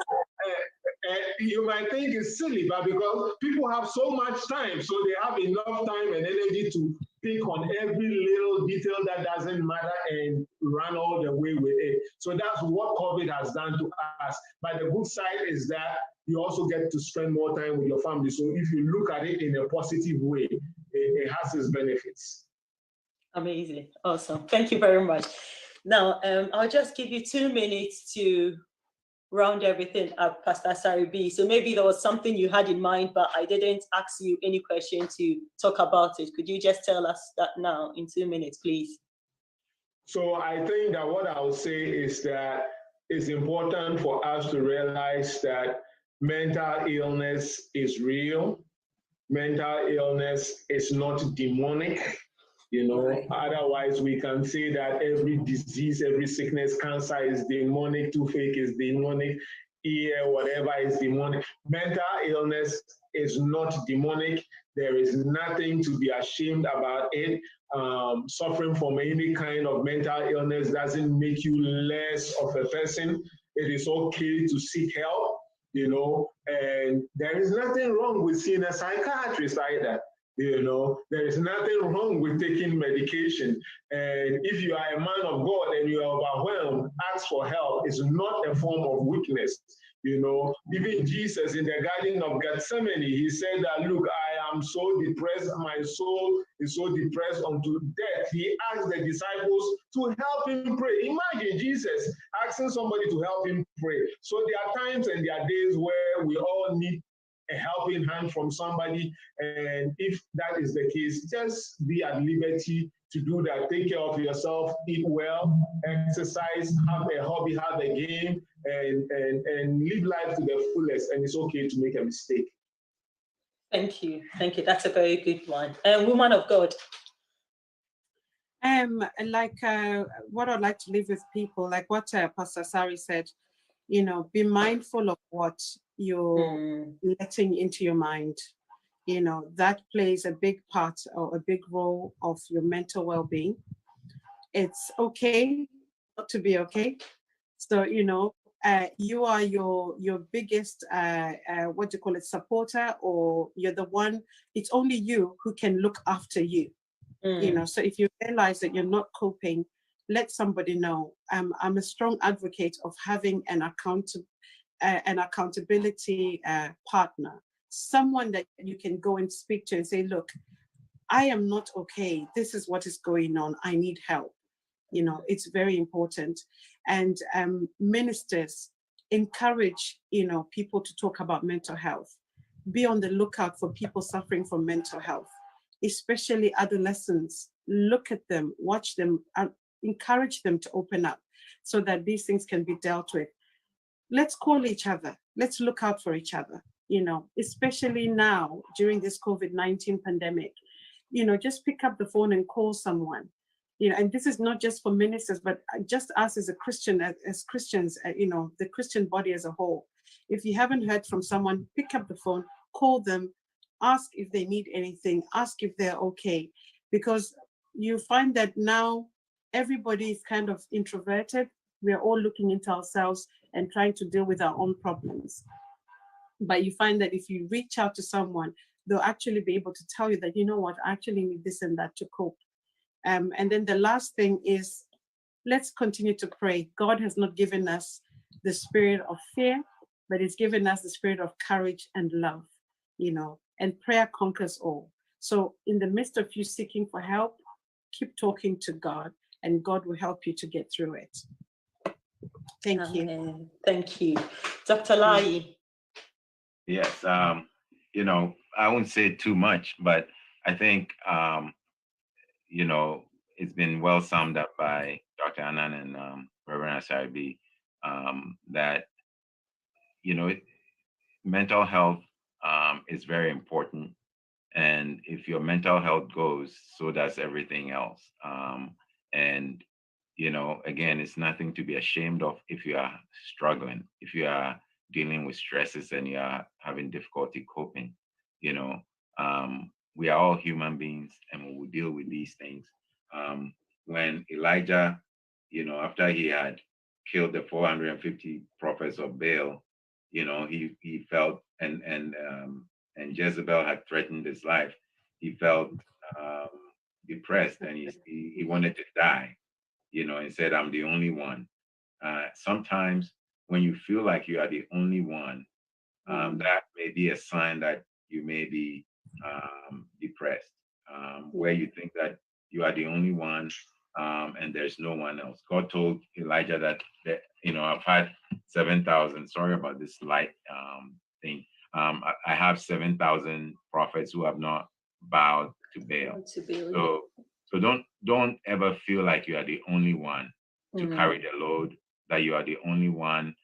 You might think it's silly, but because people have so much time, so they have enough time and energy to pick on every little detail that doesn't matter and run all the way with it. So that's what COVID has done to us. But the good side is that you also get to spend more time with your family. So if you look at it in a positive way, it has its benefits. Amazing. Awesome. Thank you very much. Now, I'll just give you 2 minutes to round everything up, Pastor Asare-B. So maybe there was something you had in mind, but I didn't ask you any question to talk about it. Could you just tell us that now in 2 minutes, please? So I think that what I would say is that it's important for us to realize that mental illness is real. Mental illness is not demonic. You know, otherwise we can say that every disease, every sickness, cancer is demonic, toothache is demonic, ear, whatever is demonic. Mental illness is not demonic. There is nothing to be ashamed about it. Suffering from any kind of mental illness doesn't make you less of a person. It is okay to seek help, you know, and there is nothing wrong with seeing a psychiatrist either. You know, there is nothing wrong with taking medication. And if you are a man of God and you are overwhelmed, ask for help. It's not a form of weakness. You know, even Jesus in the Garden of Gethsemane, he said that, look, I am so depressed, my soul is so depressed unto death. He asked the disciples to help him pray. Imagine Jesus asking somebody to help him pray. So there are times and there are days where we all need a helping hand from somebody. And if that is the case, just be at liberty to do that. Take care of yourself, eat well, exercise, have a hobby, have a game, and live life to the fullest. And it's okay to make a mistake. Thank you. Thank you. That's a very good one. Woman of God. What I'd like to leave with people, like what Pastor Sari said, you know, be mindful of what you're letting into your mind. You know, that plays a big part or a big role of your mental well-being. It's okay not to be okay. So, you know, you are your biggest, supporter, or you're the one, it's only you who can look after you. You know, so if you realize that you're not coping, let somebody know. I'm a strong advocate of having an accountability partner, someone that you can go and speak to and say, look, I am not okay. This is what is going on. I need help. You know, it's very important. And ministers encourage, you know, people to talk about mental health. Be on the lookout for people suffering from mental health, especially adolescents. Look at them, watch them, and encourage them to open up so that these things can be dealt with. Let's call each other. Let's look out for each other, you know, especially now during this COVID-19 pandemic. You know, just pick up the phone and call someone. You know, and this is not just for ministers, but just us as a Christian, as Christians, you know, the Christian body as a whole. If you haven't heard from someone, pick up the phone, call them, ask if they need anything, ask if they're okay, because you find that now everybody is kind of introverted. We're all looking into ourselves and trying to deal with our own problems. But you find that if you reach out to someone, they'll actually be able to tell you that, you know what, I actually need this and that to cope. And then the last thing is, let's continue to pray. God has not given us the spirit of fear, but He's given us the spirit of courage and love, you know, and prayer conquers all. So in the midst of you seeking for help, keep talking to God, and God will help you to get through it. Thank you. Thank you. Dr. Lai. Yes, you know, I won't say too much, but I think, you know, it's been well summed up by Dr. Annan and Reverend Asari, that, you know, mental health is very important. And if your mental health goes, so does everything else. And, you know, again, it's nothing to be ashamed of if you are struggling, if you are dealing with stresses and you are having difficulty coping. You know, we are all human beings and we will deal with these things. When Elijah, you know, after he had killed the 450 prophets of Baal, you know, he felt, and Jezebel had threatened his life. He felt depressed, and he wanted to die, you know, and said, I'm the only one. Sometimes when you feel like you are the only one, that may be a sign that you may be depressed, where you think that you are the only one and there's no one else. God told Elijah that you know, I've had 7,000, sorry about this light thing. I have 7,000 prophets who have not bowed to Baal. So don't ever feel like you are the only one to carry the load, that you are the only one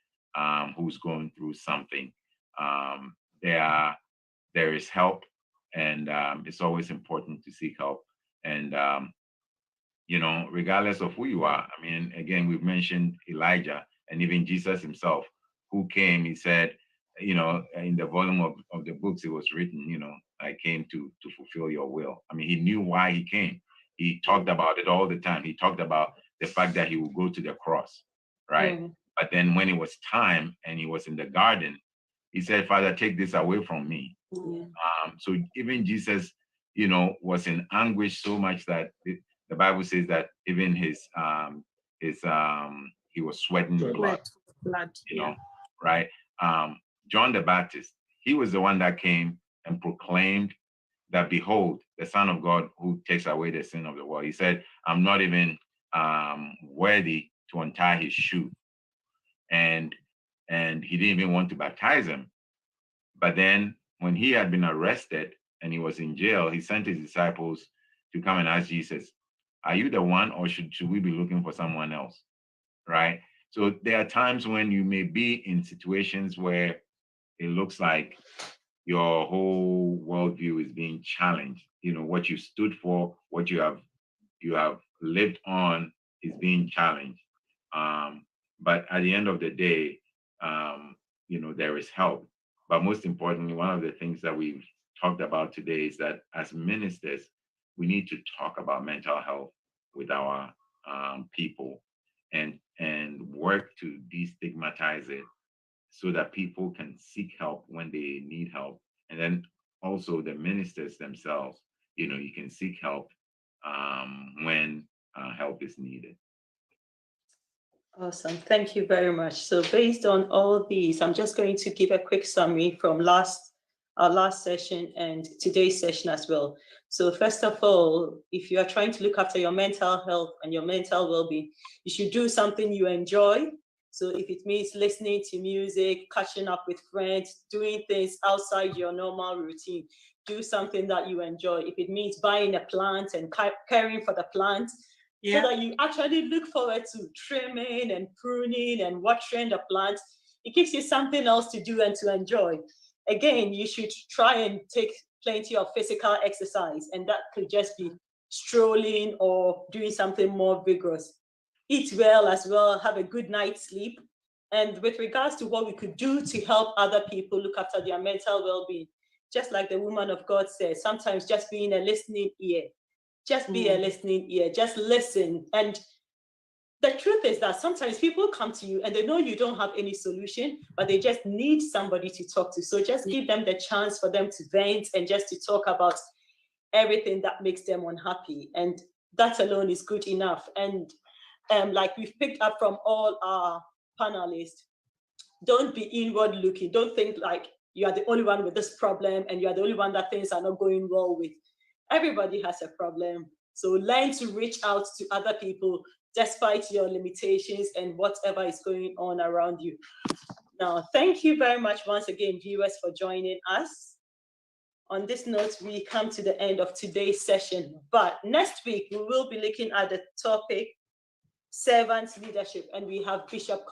who's going through something. There is help, and it's always important to seek help. And you know, regardless of who you are. I mean, again, we've mentioned Elijah and even Jesus himself, who came. He said, you know, in the volume of the books, it was written, you know, I came to fulfill your will. I mean, he knew why he came. He talked about it all the time. He talked about the fact that he would go to the cross, right? But then when it was time and he was in the garden, he said, Father, take this away from me. So even Jesus, you know, was in anguish so much that the Bible says that even he was sweating blood, you know, right? John the Baptist, he was the one that came and proclaimed that, behold, the Son of God who takes away the sin of the world. He said, I'm not even worthy to untie his shoe. And he didn't even want to baptize him. But then when he had been arrested and he was in jail, he sent his disciples to come and ask Jesus, are you the one, or should we be looking for someone else? Right? So there are times when you may be in situations where it looks like your whole worldview is being challenged. You know, what you stood for, what you have lived on is being challenged. But at the end of the day, there is help. But most importantly, one of the things that we've talked about today is that as ministers, we need to talk about mental health with our people and work to destigmatize it so that people can seek help when they need help. And then also the ministers themselves, you can seek help when help is needed. Awesome. Thank you very much. So based on all these, I'm just going to give a quick summary from our last session and today's session as well. So first of all, if you are trying to look after your mental health and your mental well-being, you should do something you enjoy. So if it means listening to music, catching up with friends, doing things outside your normal routine, do something that you enjoy. If it means buying a plant and caring for the plant, so that you actually look forward to trimming and pruning and watering the plants, it gives you something else to do and to enjoy. Again, you should try and take plenty of physical exercise, and that could just be strolling or doing something more vigorous. Eat well as well, have a good night's sleep. And with regards to what we could do to help other people look after their mental well-being, just like the woman of God said, sometimes just being a listening ear. Just be a listening ear, just listen. And the truth is that sometimes people come to you and they know you don't have any solution, but they just need somebody to talk to. So just give them the chance for them to vent and just to talk about everything that makes them unhappy. And that alone is good enough. And like we've picked up from all our panelists, don't be inward looking. Don't think like you are the only one with this problem and you are the only one that things are not going well with. Everybody has a problem. So learn to reach out to other people despite your limitations and whatever is going on around you. Now, thank you very much once again, viewers, for joining us. On this note, we come to the end of today's session. But next week, we will be looking at the topic, servant leadership, and we have Bishop